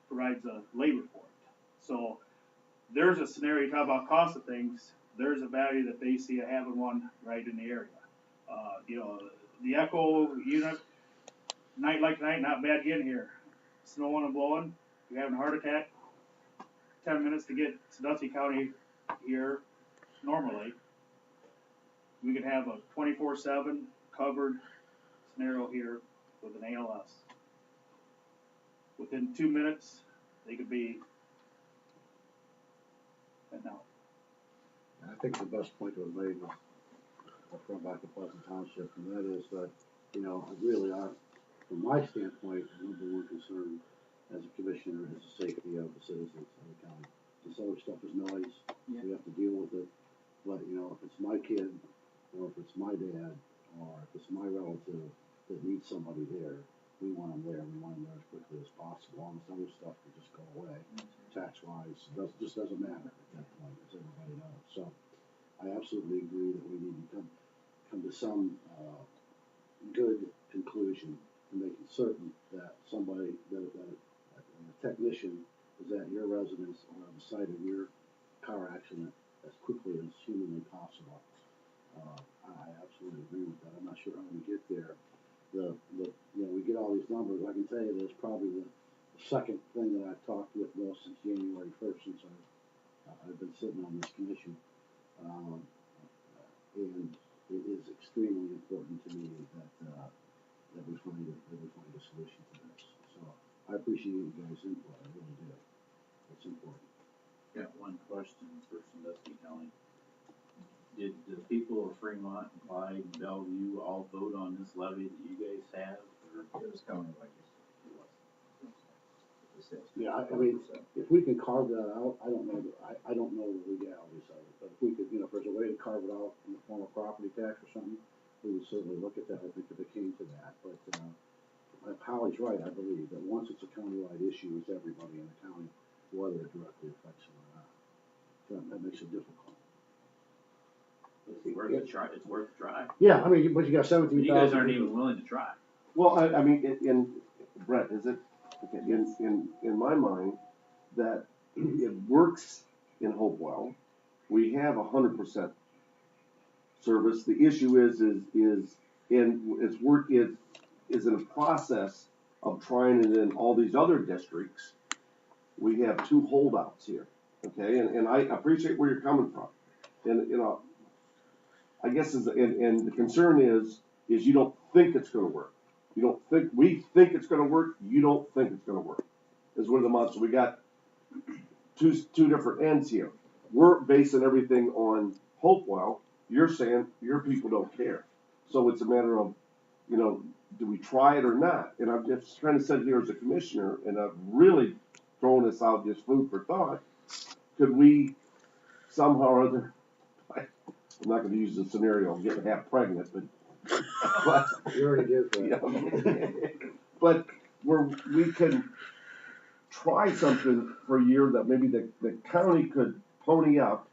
provides a labor for it. So there's a scenario, you talk about cost of things, there's a value that they see of having one right in the area. You know, the Echo unit, night like tonight, not bad getting here. Snowing and blowing, you're having a heart attack, 10 minutes to get to Dutchess County here normally. We could have a 24/7 covered scenario here with an ALS. Within 2 minutes, they could be at now. I think the best point was made was from back to Pleasant Township, and that is that, you know, really from my standpoint, the number one concern as a commissioner is the safety of the citizens of the county. This other stuff is noise, Yeah. we have to deal with it, but, you know, if it's my kid, or if it's my dad, or if it's my relative that needs somebody there, we want them there, we want them there as quickly as possible. All this other stuff can just go away, tax-wise, just doesn't matter at that point, as everybody knows. So, I absolutely agree that we need to come to some, good conclusion in making certain that somebody, that a technician is at your residence or on the site of your car accident as quickly as humanly possible. I absolutely agree with that. I'm not sure how we get there. You know, we get all these numbers. I can tell you there's probably the second thing that I've talked with most since January 1st, since I've been sitting on this commission. And it is extremely important to me that we find a solution to this. So I appreciate you guys' input. I really do. It's important. Got one question for Sandusky County. Did the people of Fremont, Clyde, Bellevue all vote on this levy that you guys have? Or? It was countywide. Yeah, I mean, if we can carve that out, I don't know the legalities of it, but if we could, you know, if there's a way to carve it out in the form of property tax or something, we would certainly look at that, I think, if it came to that, but Holly's right, I believe, that once it's a countywide issue, it's everybody in the county, whether it directly affects them or not. So that makes it difficult. It's worth a try. It's worth a try. Yeah, I mean, but you got 17,000. You guys aren't even willing to try. Well, I mean, Brett, is it, okay, in my mind, that it works in Hopewell. We have 100% service. The issue is its work is in a process of trying it in all these other districts. We have two holdouts here, okay, and I appreciate where you're coming from, and you know, I guess and the concern is you don't think it's going to work. You don't think, we think it's going to work. You don't think it's going to work. Is what the month. So we got two different ends here. We're basing everything on Hopewell. You're saying your people don't care. So it's a matter of, you know, do we try it or not? And I'm just trying to sit here as a commissioner, and I've really thrown this out just food for thought. Could we somehow or other, I'm not going to use the scenario of getting half pregnant, but You already did that. yeah. But we can try something for a year that maybe the county could pony up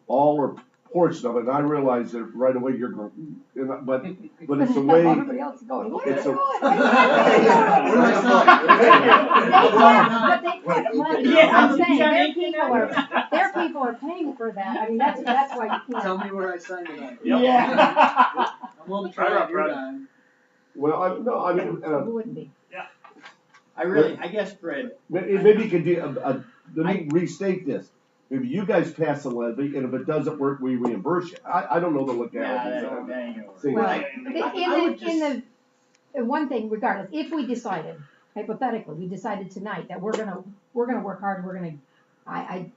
all or portion of it. And I realize that right away you're going, but it's a way. Everybody else is going, what are It's you a- But they put money, I'm saying, their people are paying for that, I mean, that's why you can't. Tell me where I signed it on. Yeah. I'm willing to try it your time. Well, I mean, Who wouldn't be? I guess, Fred, maybe you could do let me restate this. Maybe you guys pass a levy, and if it doesn't work, we reimburse you. I don't know the legalities of that it. ain't gonna work. See, Well, in the one thing, regardless, if we decided, hypothetically, we decided tonight that we're gonna work hard, and I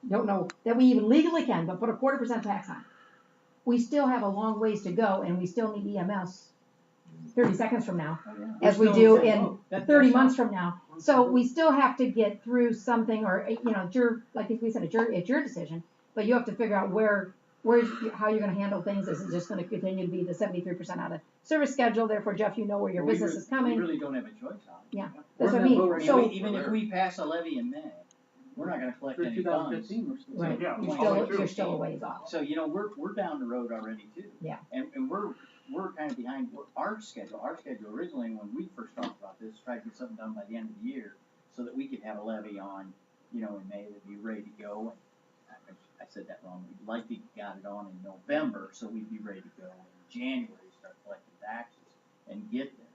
don't know that we even legally can, but put a 0.25% tax on. We still have a long ways to go, and we still need EMS 30 seconds from now, as we do in 30 months from now. So we still have to get through something, or, you know, like we said, it's your decision, but you have to figure out how you're gonna handle things. Is it just gonna continue to be the 73% out of service schedule? Therefore, Jeff, you know where your business is coming. We really don't have a choice on it. Yeah. We're That's what I gonna mean. vote So- even if we pass a levy in May, we're not gonna collect For any two thousand funds. fifteen, we're still. Right, Yeah, you're well, still, true. you're still a ways off. So, you know, we're down the road already too. Yeah. And we're kind of behind our schedule. Our schedule originally, when we first talked about this, tried to get something done by the end of the year so that we could have a levy on, you know, in May, that'd be ready to go. And I said that wrong. We'd like to got it on in November, so we'd be ready to go in January, start collecting taxes and get there.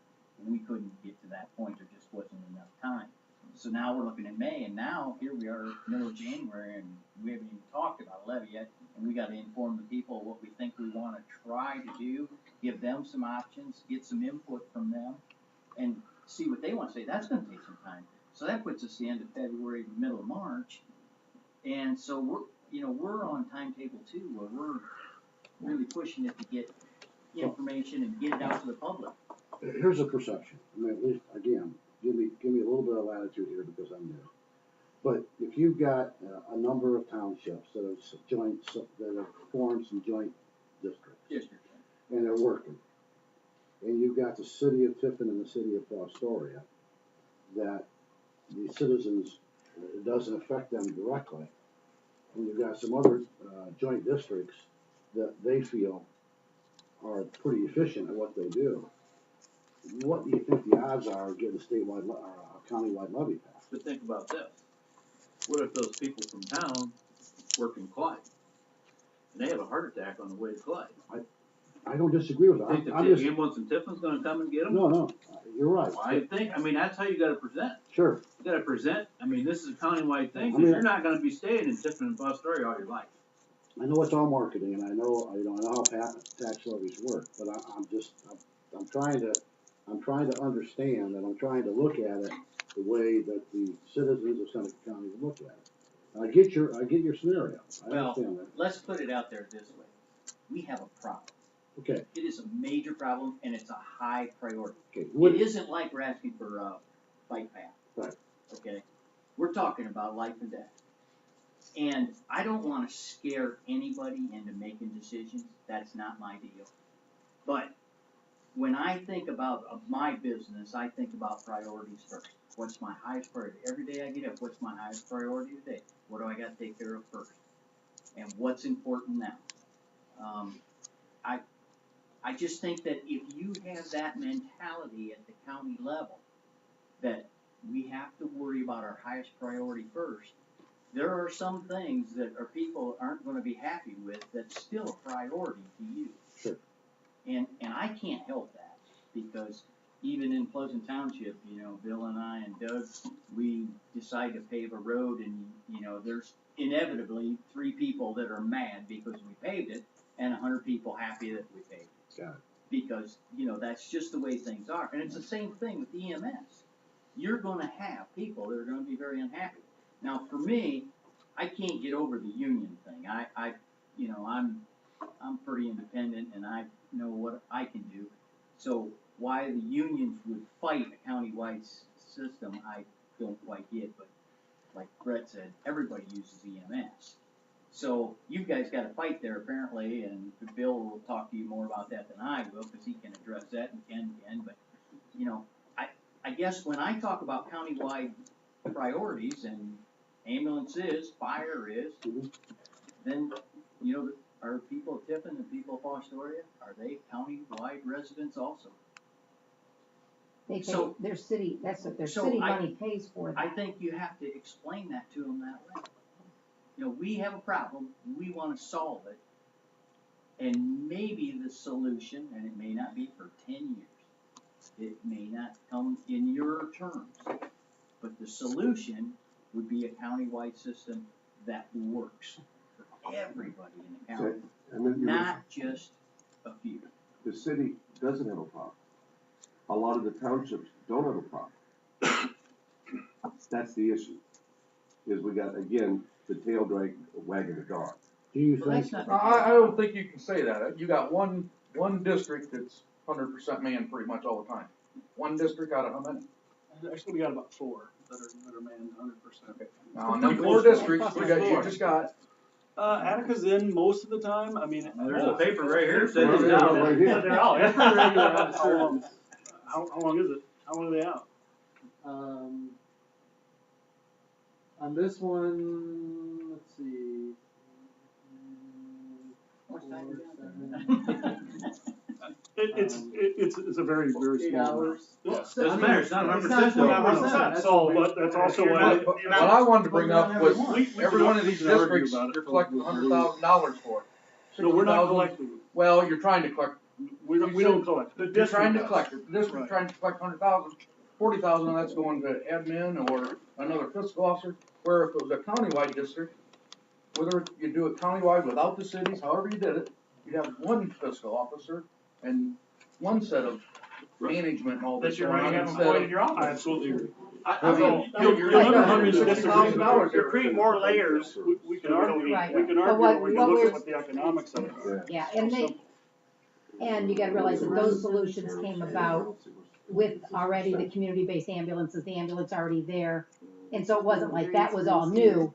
We couldn't get to that point. There just wasn't enough time. So now we're looking at May, and now here we are, middle of January, and we haven't even talked about a levy yet. And we gotta inform the people what we think we wanna try to do, give them some options, get some input from them, and see what they wanna say. That's gonna take some time. So that puts us the end of February, middle of March. And so we're on timetable too, where we're really pushing it to get information and get it out to the public. Here's a perception, I mean, at least, again, give me a little bit of latitude here because I'm new. But if you've got a number of townships that have formed some joint districts, District. and they're working, and you've got the city of Tiffin and the city of Fostoria, that the citizens, it doesn't affect them directly, and you've got some other joint districts that they feel are pretty efficient at what they do. What do you think the odds are of getting a statewide, a countywide levy passed? But think about this. What if those people from town work in Clyde? And they have a heart attack on the way to Clyde? I don't disagree with Think that. the I'm just, ambulance in Tiffin's gonna come and get them? no, you're right. I mean, that's how you gotta present. Sure, You gotta present, I mean, this is a countywide thing, I 'cause mean- you're not gonna be staying in Tiffin and Fostoria all your life. I know it's all marketing, and I know how tax levies work, but I'm trying to understand, and I'm trying to look at it the way that the citizens of Seneca County would look at it. And I get your scenario, I Well, understand that. let's put it out there this way. We have a problem. Okay, It is a major problem and it's a high priority. okay, It isn't like we're asking for a bike path. Right. Okay? We're talking about life and death. And I don't wanna scare anybody into making decisions. That's not my deal. But when I think about my business, I think about priorities first. What's my highest priority? Every day I get up, what's my highest priority today? What do I gotta take care of first? And what's important now? I just think that if you have that mentality at the county level, that we have to worry about our highest priority first, there are some things that our people aren't gonna be happy with that's still a priority to you. Sure. And I can't help that, because even in Pleasant Township, Bill and I and Doug, we decide to pave a road and, there's inevitably 3 people that are mad because we paved it and 100 people happy that we paved it. got it. Because, that's just the way things are. And it's the same thing with EMS. You're gonna have people that are gonna be very unhappy. Now, for me, I can't get over the union thing. I'm pretty independent and I know what I can do. So why the unions would fight a countywide system, I don't quite get, but like Brett said, everybody uses EMS. So you guys got a fight there apparently, and Bill will talk to you more about that than I will, because he can address that and Ken can, but, I guess when I talk about countywide priorities and ambulance is, fire is, then, are people of Tiffin and people of Fostoria, are they countywide residents also? They pay, So- their city, that's what their so city I- money pays for I that. think you have to explain that to them that way. We have a problem, we wanna solve it, and maybe the solution, and it may not be for 10 years, it may not come in your terms, but the solution would be a countywide system that works for everybody in the county, And then not just a few. the city doesn't have a problem. A lot of the townships don't have a problem. That's the issue. Is we got, again, the tail wagging the dog. Do you Well, that's think, not the I don't think you can say that. You got one district that's 100% manned pretty much all the time. One district out of how many? Actually, we got about 4 that are manned 100%. Now, in them 4 districts, you just got, Attica's in most of the time, I mean. There's a paper right here that says Well, it's yeah, out. right here. Yeah, they're out, yeah. How long is it? How long are they out? On this one, let's see. What's that? 4, 7, It's a very, very 8 small. hours. Yeah. Doesn't matter, it's not 100% Well, not though. 100%, so, but that's also why. What I wanted to bring up was, We can every one of these we can argue districts, about it. you're collecting $100,000 for. No, we're not 60,000 collecting. Well, you're trying to collect, We don't collect. The you're trying to district collect it, the district's Right. trying to collect 100,000, 40,000 of that's going to admin or another fiscal officer, where if it was a countywide district, whether you do it countywide without the cities, however you did it, you'd have one fiscal officer and one set of management and all That this you're going on already have instead employed of. in your I office. absolutely agree. I So, mean, you're looking at hundreds of $60,000. you're creating more layers. We can argue, Right. we can But argue, what- or we what can look we're- at what the economics of it are. Yeah, and you gotta realize that those solutions came about with already the community-based ambulances, the ambulance already there. And so it wasn't like that was all new,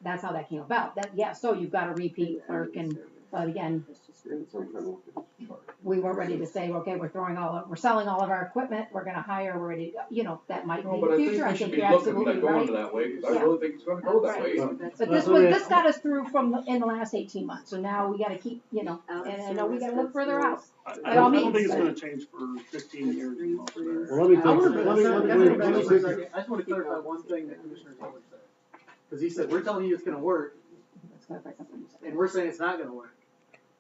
that's how that came about, so you've got a repeat clerk but again, we weren't ready to say, okay, we're selling all of our equipment, we're gonna hire, we're ready to go, that might be No, the but I think future, I we should think be you're looking absolutely at going right. to that way, because I Yeah. really think it's gonna go that way. But this got us through in the last 18 months, so now we gotta keep, and I know we gotta look further out. I By all don't think means. it's gonna change for 15 years in most of that. Well, let me take, I wanna, let me, I just wanna take- clarify one thing that Commissioner Taylor said. Cause he said, we're telling you it's gonna work, Let's clarify something you said. and we're saying it's not gonna work.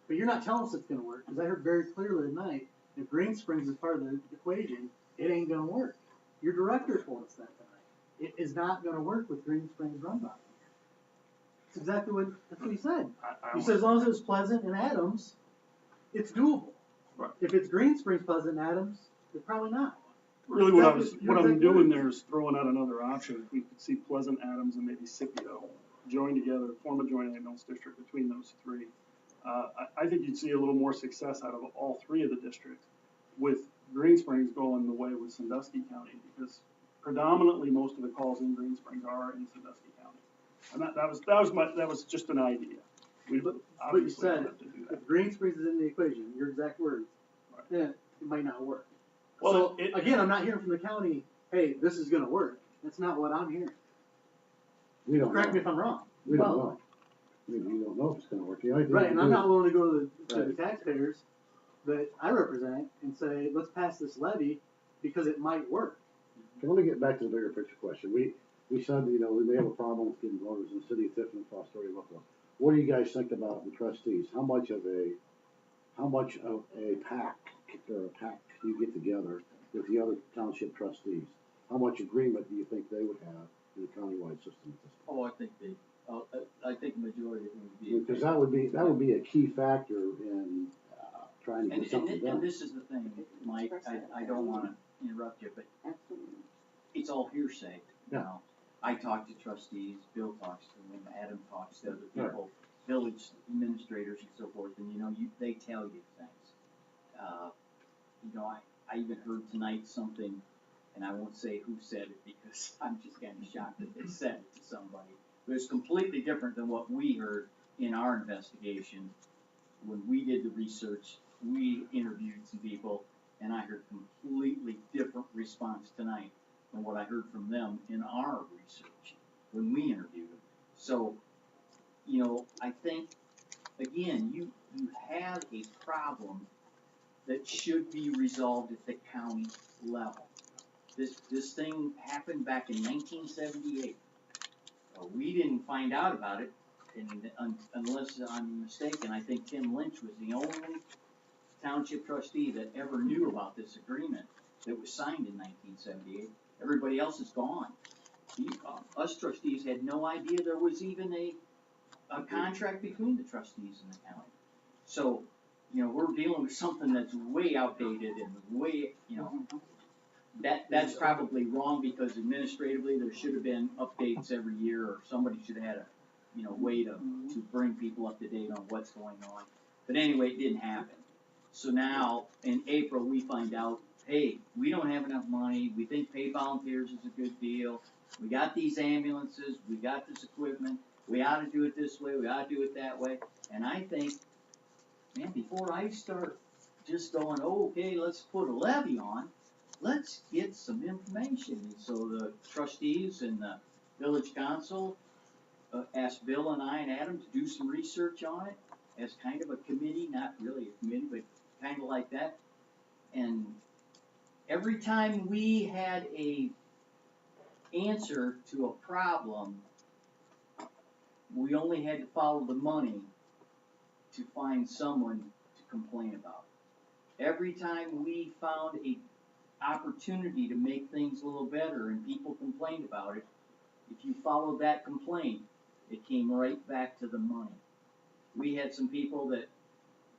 But you're not telling us it's gonna work, cause I heard very clearly tonight, if Green Springs is part of the equation, it ain't gonna work. Your director told us that tonight. It is not gonna work with Green Springs run by. That's exactly that's what he said. He said as long as it was Pleasant and Adams, it's doable. Right. If it's Green Springs, Pleasant, and Adams, it's probably not. Really, what I'm Exactly. doing there is throwing out another option. If we could see Pleasant, Adams, and maybe Scipio join together, form a joint ambulance district between those three. I think you'd see a little more success out of all three of the districts, with Green Springs going the way with Sandusky County, because predominantly most of the calls in Green Springs are in Sandusky County. And that was just an idea. We But you obviously don't said, have to do that. if Green Springs is in the equation, your exact words, then it might not work. Well, So, again, I'm not hearing from the county, hey, this is gonna work. That's not what I'm hearing. we don't Correct me know, if I'm wrong. we don't know. We don't know if it's gonna work. The only thing Right, we and I'm do- not willing to go to the Right. taxpayers that I represent and say, let's pass this levy because it might work. Okay, let me get back to the bigger picture question. We said, we may have a problem with getting voters in the city of Tiffin and Fostoria local. What do you guys think about the trustees? How much of a pack do you get together with the other township trustees? How much agreement do you think they would have in the countywide system at this point? Oh, I think the majority of them would be. Because that would be a key factor in trying to get something And done. this is the thing, Mike, I don't wanna interrupt you, but it's all hearsay, you Yeah. know? I talk to trustees, Bill talks to them, Adam talks to other people, village administrators and so forth, and they tell you things. I even heard tonight something, and I won't say who said it because I'm just kinda shocked that they said it to somebody. But it's completely different than what we heard in our investigation. When we did the research, we interviewed some people, and I heard completely different response tonight than what I heard from them in our research when we interviewed them. So, I think, again, you have a problem that should be resolved at the county level. This thing happened back in 1978. We didn't find out about it, and unless I'm mistaken, I think Tim Lynch was the only township trustee that ever knew about this agreement that was signed in 1978. Everybody else is gone. Us trustees had no idea there was even a contract between the trustees and the county. So, we're dealing with something that's way outdated and way, that's probably wrong because administratively there should have been updates every year, or somebody should have had a, way to bring people up to date on what's going on. But anyway, it didn't happen. So now, in April, we find out, hey, we don't have enough money, we think pay volunteers is a good deal, we got these ambulances, we got this equipment, we ought to do it this way, we ought to do it that way. And I think, man, before I start just going, okay, let's put a levy on, let's get some information. And so the trustees and the village council asked Bill and I and Adam to do some research on it as kind of a committee, not really a committee, but kind of like that. And every time we had a answer to a problem, we only had to follow the money to find someone to complain about. Every time we found a opportunity to make things a little better and people complained about it, if you followed that complaint, it came right back to the money. We had some people that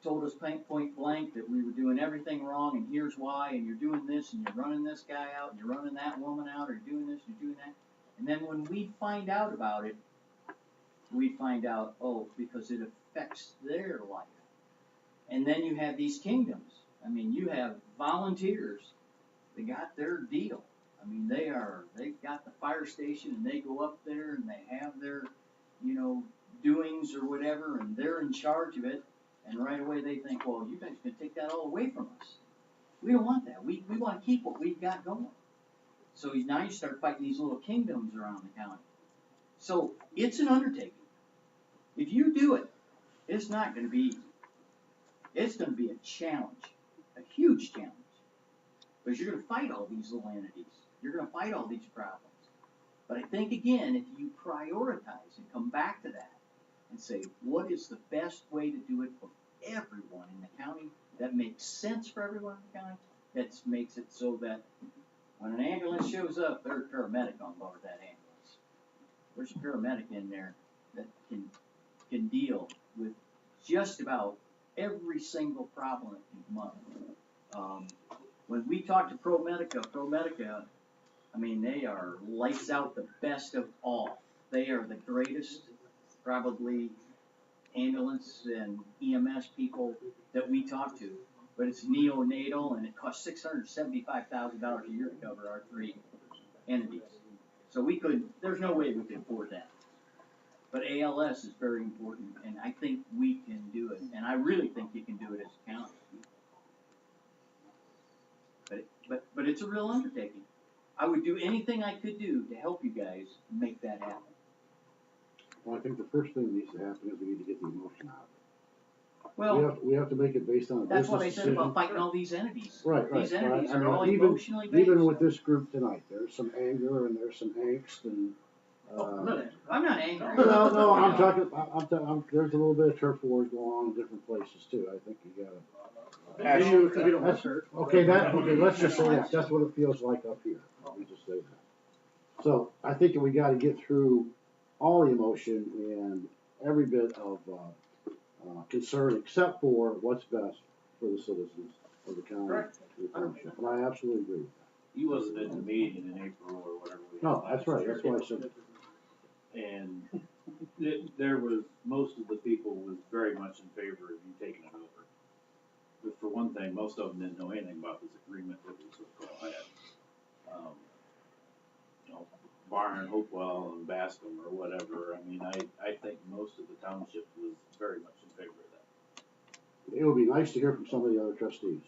told us point blank that we were doing everything wrong and here's why, and you're doing this and you're running this guy out and you're running that woman out, or you're doing this, you're doing that. And then when we find out about it, we find out, oh, because it affects their life. And then you have these kingdoms. I mean, you have volunteers that got their deal. I mean, they've got the fire station and they go up there and they have their, doings or whatever, and they're in charge of it. And right away they think, well, you guys can take that all away from us. We don't want that. We want to keep what we've got going. So now you start fighting these little kingdoms around the county. So it's an undertaking. If you do it, it's not going to be easy. It's going to be a challenge, a huge challenge. Because you're going to fight all these little entities. You're going to fight all these problems. But I think, again, if you prioritize and come back to that and say, what is the best way to do it for everyone in the county that makes sense for everyone in the county, that makes it so that when an ambulance shows up, there's a paramedic on board that ambulance. There's a paramedic in there that can deal with just about every single problem that can come up. When we talk to ProMedica, I mean, they are lights out, the best of all. They are the greatest, probably, ambulance and EMS people that we talk to. But it's neonatal, and it costs $675,000 a year to cover our 3 entities. So there's no way we could afford that. But ALS is very important, and I think we can do it. And I really think you can do it as a county. But it's a real undertaking. I would do anything I could do to help you guys make that happen. Well, I think the first thing that needs to happen is we need to get the emotion out of it. Well, We have to make it based on a business that's what I said decision. about fighting all these entities. Right. These entities I mean, are all even- emotionally based. Even with this group tonight, there's some anger and there's some angst and, I'm not angry. no, I'm talking, there's a little bit of turf wars going on in different places too. I think you gotta. Okay, let's just say that. That's what it feels like up here. Let me just say that. So I think that we gotta get through all the emotion and every bit of, concern except for what's best for the citizens of the county. Correct. And the township. And I absolutely agree with that. He wasn't at the meeting in April or whatever. No, that's right. That's why I said. And there was, most of the people was very much in favor of you taking it over. But for one thing, most of them didn't know anything about this agreement that was with Carl had. Barn, Hopewell, and Bascom or whatever, I mean, I think most of the township was very much in favor of that. It would be nice to hear from some of the other trustees,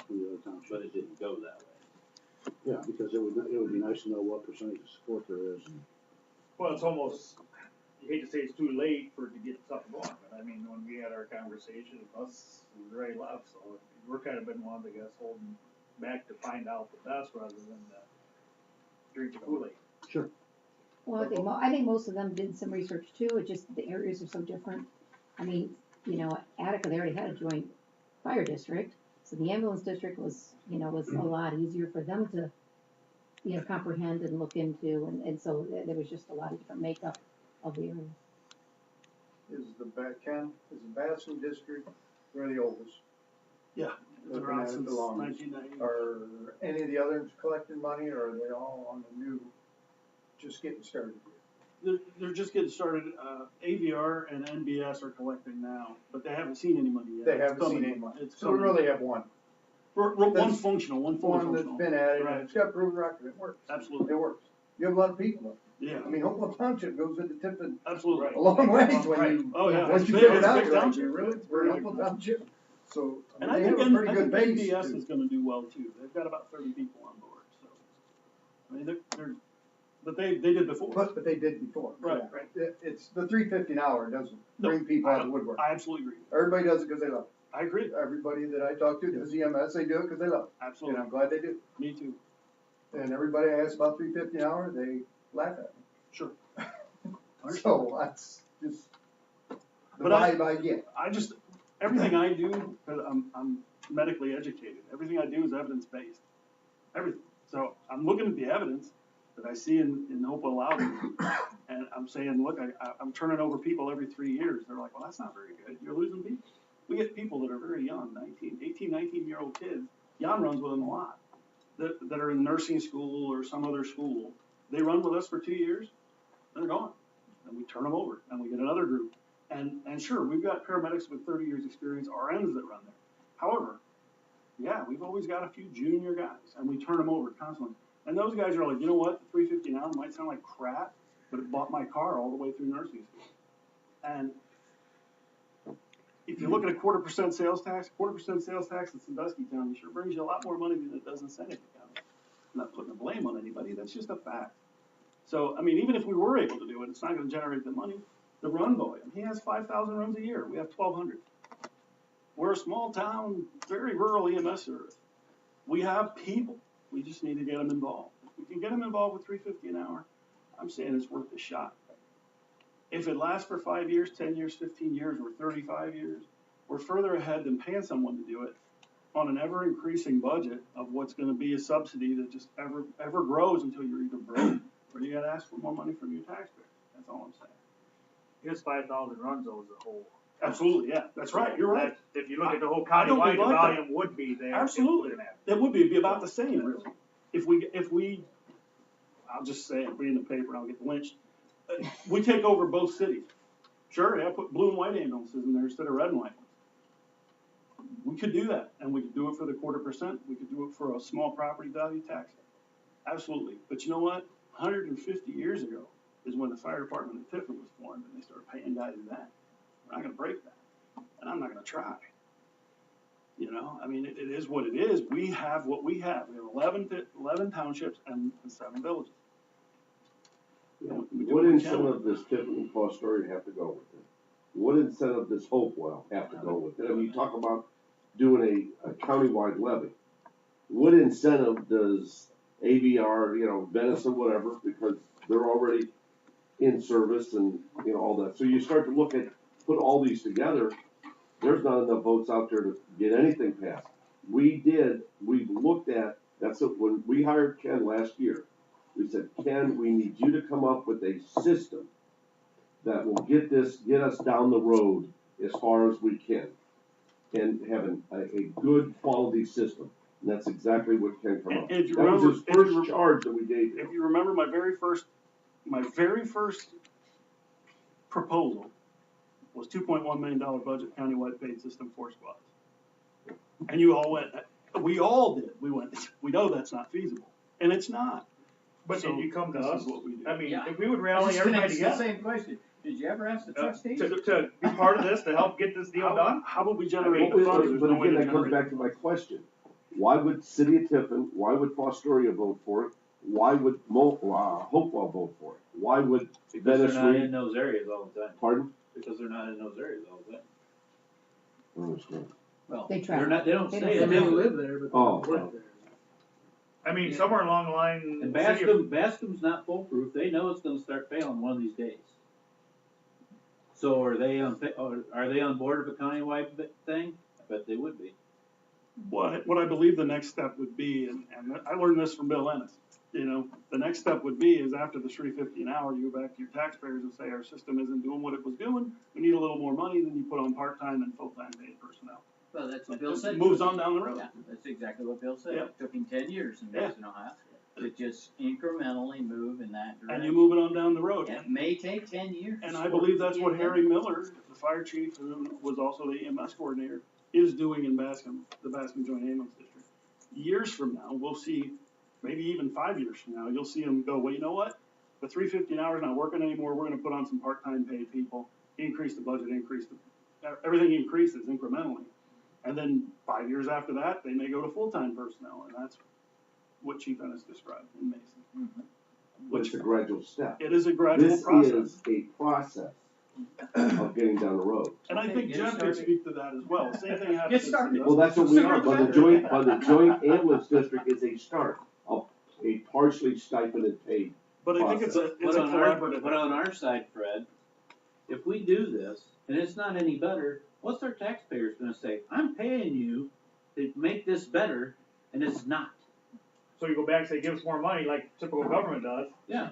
from the other townships. But it didn't go that way. Yeah, because it would be nice to know what percentage of support there is. Well, it's almost, you hate to say it's too late for it to get something going, but I mean, when we had our conversation, us was very left, so we're kind of been one, I guess, holding back to find out the best rather than drink the Kool-Aid. Sure. Well, I think most of them did some research too, it just, the areas are so different. I mean, Attica, they already had a joint fire district, so the ambulance district was a lot easier for them to, comprehend and look into, and so there was just a lot of different makeup of the area. Is the Bascom district, they're the oldest? Yeah, been around since 1990. Are any of the others collecting money, or are they all on the new, just getting started? They're just getting started. AVR and NBS are collecting now, but they haven't seen any money yet. They It's haven't coming. seen any money. It's So we coming. really have one. One's functional, one fully One that's functional. been added, Right. and it's got proven record, it works. Absolutely. It works. You have a lot of people. Yeah, I mean, Hopewell Township goes at the tip of absolutely. a long ways when Right. you, Oh, yeah. once It's you big, figure it it's a out, big you're like, township. you really, It's very Hopewell big. Township. So, And I I mean, think, they have a pretty good base. NBS to- is gonna do well too. They've got about 30 people on board, so. I mean, But they did before. But they did before. Right, yeah. right. It's the 350 an hour doesn't No, bring people out of the woodwork. I absolutely agree. Everybody does it because they love it. I agree. Everybody that I talk to does EMS, they do it because they love it. And Absolutely. I'm glad they do. Me too. And everybody I ask about 350 an hour, they laugh at me. Sure. So that's just the But I- vibe I get. I just, everything I do, cause I'm medically educated, everything I do is evidence-based. Everything. So I'm looking at the evidence that I see in Hopewell Loudon, and I'm saying, look, I'm turning over people every 3 years. They're like, well, that's not very good. You're losing people. We get people that are very young, 19-year-old kids. Jan runs with them a lot, that are in nursing school or some other school. They run with us for 2 years, then they're gone. And we turn them over, and we get another group. And sure, we've got paramedics with 30 years experience, RNs that run there. However, yeah, we've always got a few junior guys, and we turn them over constantly. And those guys are like, you know what, $350 an hour might sound like crap, but it bought my car all the way through nursing school. And if you look at a 1/4% sales tax, 1/4% sales tax in Sandusky County sure brings you a lot more money than it does in Seneca County. I'm not putting the blame on anybody, that's just a fact. So, I mean, even if we were able to do it, it's not gonna generate the money. The run volume, he has 5,000 runs a year, we have 1,200. We're a small town, very rural EMS service. We have people, we just need to get them involved. If we can get them involved with $350 an hour, I'm saying it's worth a shot. If it lasts for 5 years, 10 years, 15 years, or 35 years, we're further ahead than paying someone to do it on an ever increasing budget of what's gonna be a subsidy that just ever grows until you're either broke or you gotta ask for more money from your taxpayers. That's all I'm saying. His 5,000 runs though is the whole. Absolutely, yeah, that's right, you're right. If you look at the whole I don't countywide, the like that. volume would be there. Absolutely. If we didn't have it. It would be, it'd be about the same, really. If we, I'll just say it, read in the paper, and I'll get lynched. We take over both cities. Sure, yeah, put blue and white ambulances in there instead of red and white ones. We could do that, and we could do it for the 1/4%, we could do it for a small property value tax. Absolutely, but you know what? 150 years ago is when the fire department in Tiffin was formed, and they started paying guys that. We're not gonna break that, and I'm not gonna try. You know, I mean, it is what it is. We have what we have. We have 11 townships and 7 villages. We do What we incentive can. does Tiffin and Fostoria have to go with it? What incentive does Hopewell have to go with it? I mean, you talk about doing a countywide levy. What incentive does AVR, Venison, whatever, because they're already in service and, all that. So you start to put all these together, there's not enough votes out there to get anything passed. We've looked at, when we hired Ken last year, we said, Ken, we need you to come up with a system that will get us down the road as far as we can. And have a good quality system. And that's exactly what Ken came up with. That was his first charge that we gave him. If you remember my very first proposal was $2.1 million budget, countywide paid system, 4 squads. And you all went, we all did, we went, we know that's not feasible, and it's not. But So then you come to this us, is what we do. I mean, Yeah. if we would I was rally just gonna everybody ask the together. same question. Did you ever ask the trustees? To be part of this, to help get this deal done? How would we generate the But funds? There's but no way again, to that comes generate back to my question. Why would City of Tiffin, why would Fostoria vote for it? Why would Hopewell vote for it? Why would Because Venice they're not in Reed? those areas all the time. Pardon? Because they're not in those areas all the time. I don't understand. Well, They They're travel. not, they don't They stay don't in live Tiffin. there. there, but Oh, they work there. I mean, somewhere along the line. And City of- Bascom's not foolproof, they know it's gonna start failing one of these days. So are they on board with a countywide thing? I bet they would be. What I believe the next step would be, and I learned this from Bill Ennis, the next step would be is after the $350 an hour, you go back to your taxpayers and say, our system isn't doing what it was doing, we need a little more money, then you put on part-time and full-time paid personnel. well, that's what Bill said. It moves on down the road. Yeah, that's exactly what Bill said. Yeah. It took him 10 years in Yeah. Mason, Ohio, to just incrementally move in that direction. And you move it on down the road. It may take 10 years. And for I it believe to that's get what done. Harry Miller, the fire chief, who was also the EMS coordinator, is doing in Bascom, the Bascom Joint Ambulance District. Years from now, we'll see, maybe even 5 years from now, you'll see them go, well, you know what? The $350 an hour is not working anymore, we're gonna put on some part-time paid people, increase the budget, everything increases incrementally. And then 5 years after that, they may go to full-time personnel, and that's what Chief Ennis described in Mason. Mhm. but it's a gradual step. It is a gradual process. This is a process of getting down the road. And I think Jen could speak to that as well. Same thing happens. Get started. Well, that's what we are, but the joint ambulance district is a start, a partially stipended paid. But I think it's a collaborative. But on our side, Fred, if we do this, and it's not any better, what's our taxpayers gonna say? I'm paying you to make this better, and it's not. So you go back and say, give us more money, like typical government does. Yeah.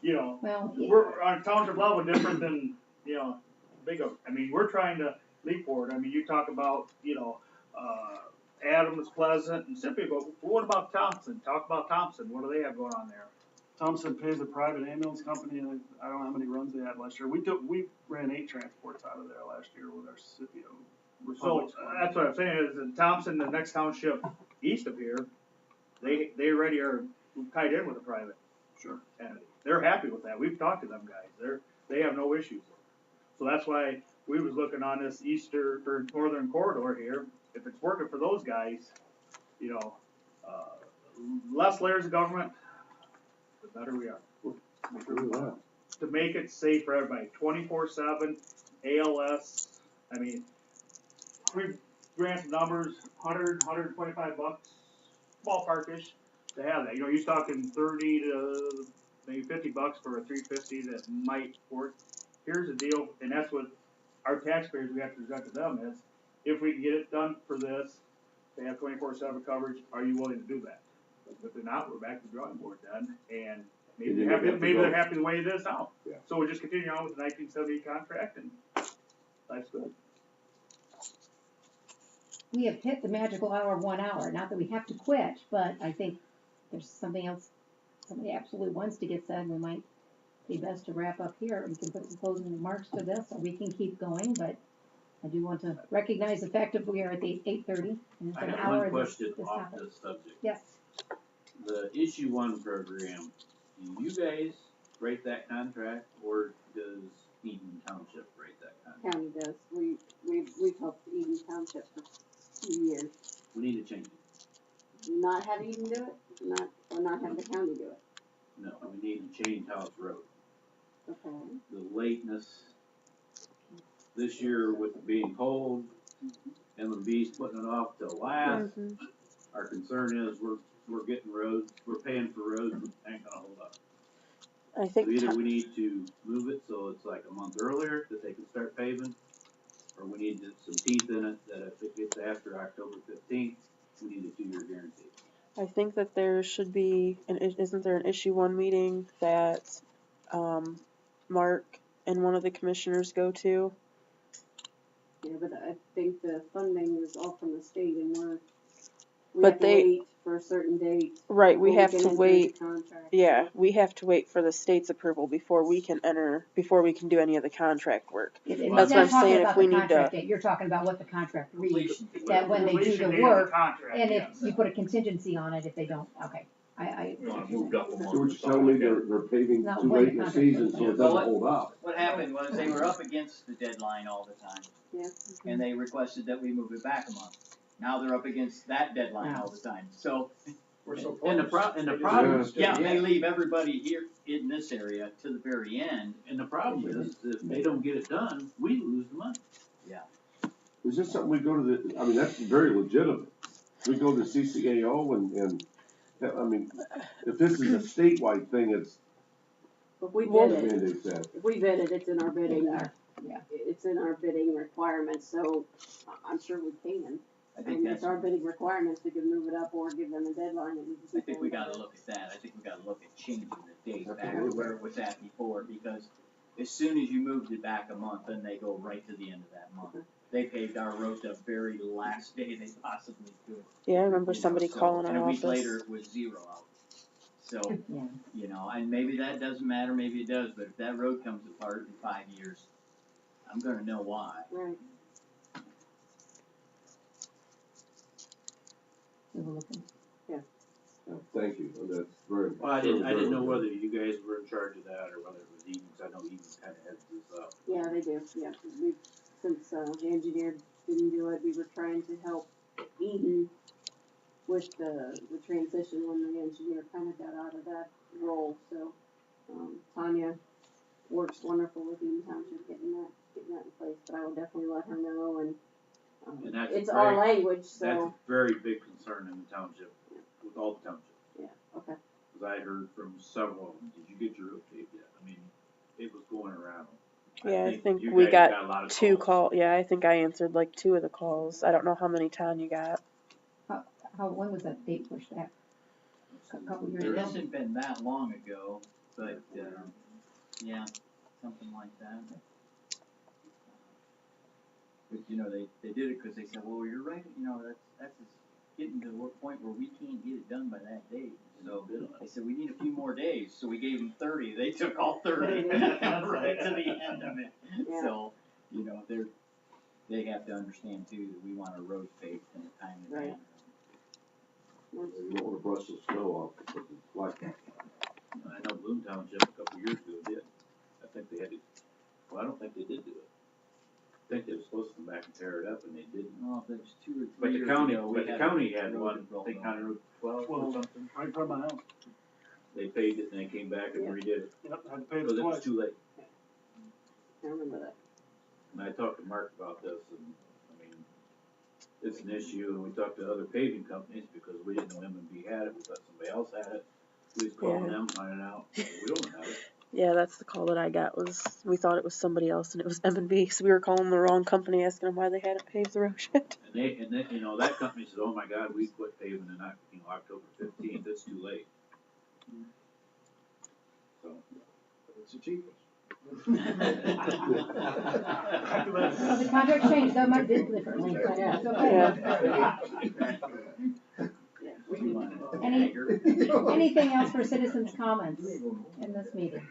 You know, Well, yeah. we're on a township level different than, you know, big of, I mean, we're trying to leap forward. I mean, you talk about, you know, Adams, Pleasant, and Scipio, but what about Thompson? Talk about Thompson, what do they have going on there? Thompson pays a private ambulance company, and I don't know how many runs they had last year. We ran 8 transports out of there last year with our Scipio. So, Republic Squad. that's what I'm saying, is in Thompson, the next township east of here, they already are tied in with a private Sure. entity. They're happy with that, we've talked to them guys, they have no issues. So that's why we was looking on this northern corridor here, if it's working for those guys, you know, less layers of government, the better we are. To make it safe for everybody, 24/7, ALS, I mean, we ran some numbers, $125, ballparkish, to have that. You know, you're talking 30 to maybe $50 for a 350 that might work. Here's the deal, and that's what our taxpayers, we have to present to them is, if we can get it done for this, they have 24/7 coverage, are you willing to do that? If they're not, we're back to the drawing board then, and maybe And they're then happy, you have to maybe go. they're happy the way it is now. Yeah. So we'll just continue on with the 1978 contract, and life's good. We have hit the magical hour of 1 hour. Not that we have to quit, but I think there's something else somebody absolutely wants to get said. We might be best to wrap up here. We can put some closing remarks to this, or we can keep going, but I do want to recognize the fact that we are at the 8:30, and it's I an got hour one of question this off topic. this subject. Yes, The Issue One program, do you guys write that contract, or does Eden Township write that contract? County does, we've helped Eden Township for 2 years, We need to change it. not have Eden do it, or not have the county do it, No, we need to change how it's wrote. okay? The lateness this year with it being cold, M&B's putting it off till last. Our concern is we're getting roads, we're paying for roads that ain't gonna hold up. I So think either we need to move it so it's like a month earlier that they can start paving, or we need some teeth in it that if it gets after October 15th, we need a 2-year guarantee. I think that there should be, isn't there an issue one meeting that, Mark and one of the commissioners go to? Yeah, but I think the funding is all from the state and we But have to they- wait for a certain date. Right, we before have can to enter wait, the contract. yeah, we have to wait for the state's approval before we can do any of the contract work. He's That's not what I'm talking saying, about if we the need contract to, date. You're talking about what the contract reads, Completion. that when they do Completion the date of work, contract, and if yes. you put a contingency on it if they don't, okay. I. So what you're telling me, they're paving Not too when late in the the contract season, is so it done. doesn't hold up. What happened was they were up against the deadline all the time, Yeah. and they requested that we move it back a month. Now they're up against that deadline all the time, so, We're so And the close. problem yeah, they leave everybody here in this area to the very end. And the problem is, if they don't get it done, we lose the money. Is this something we go to the, I mean, that's very legitimate. We go to CCAO and, I mean, if this is a statewide thing, it's, If we Well, bid it, mandates that. if we bid it, it's in our bidding, Yeah. it's in our bidding requirements, so I'm sure we can. I think And that's, it's our bidding requirements, we can move it up or give them a deadline and we can. I think we gotta look at that, I think we gotta look at changing the date back to where it was at before, because as soon as you moved it back a month, then they go right to the end of that month. They paved our road the very last day they possibly could. yeah, I remember You know, somebody so- calling and our a week office. later, it was 0 out. So, Yeah. you know, and maybe that doesn't matter, maybe it does, but if that road comes apart in 5 years, I'm gonna know why. Right. We were looking. Thank you, that's very. Well, I didn't very know good. whether you guys were in charge of that, or whether it was Eden, 'cause I know Eden kinda heads this up. Yeah, they do, yeah, since, the engineer didn't do it, we were trying to help Eden with the transition when the engineer kind of got out of that role, so, Tanya works wonderful with Eden Township getting that in place, but I will definitely let her know, and, And that's it's very- our language, That's so, a very big concern in the township, with all the townships. yeah, okay. Cause I heard from several of them, did you get your roof paved yet? I mean, it was going around. Yeah, I think you we guys got a lot of two calls. yeah, I think I answered like 2 of the calls. I don't know how many Tanya got. When was that date pushed back? A couple years It ago? hasn't been that long ago, but, yeah, something like that. But, you know, they did it because they said, well, you're right, you know, that's getting to the point where we can't get it done by that date. So they said, we need a few more days, so we gave them 30, they took all 30, right to the end of it. Yeah. So, you know, they have to understand too, that we want our roads paved in a timely Right. manner. You don't wanna brush the snow off because it's black. I know Bloom Township a couple years ago did. I think they had to, well, I don't think they did do it. I think they were supposed to come back and tear it up and they didn't. Well, if there's 2 or 3 But the years county, ago, we but the had county a had road one, that I think rolled County Road 12 or Well, something. right in front of my house. They paved it and they came back and Yeah. redid it. Yep, I had to pay Cause it it was twice. too late. I remember that. And I talked to Mark about this and, I mean, it's an issue and we talked to other paving companies because we didn't know M&B had it, we thought somebody else had it. We was calling Yeah. them, finding out, we don't have it. Yeah, that's the call that I got was we thought it was somebody else and it was M&B, so we were calling the wrong company asking them why they hadn't paved the road yet. And then, you know, that company said, oh my God, we quit paving in, October 15th, it's too late. So, It's the cheapest. Well, the contract changed, that might did differently, but Yeah. it's okay. Yeah, we can, Anything else for citizens' comments in this meeting?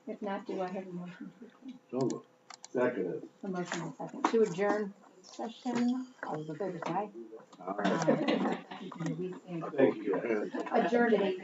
If not, do I have a motion to adjourn? Second. A motion and a second to adjourn session. All those in favor say aye. Thank you. Adjourned at 8:00.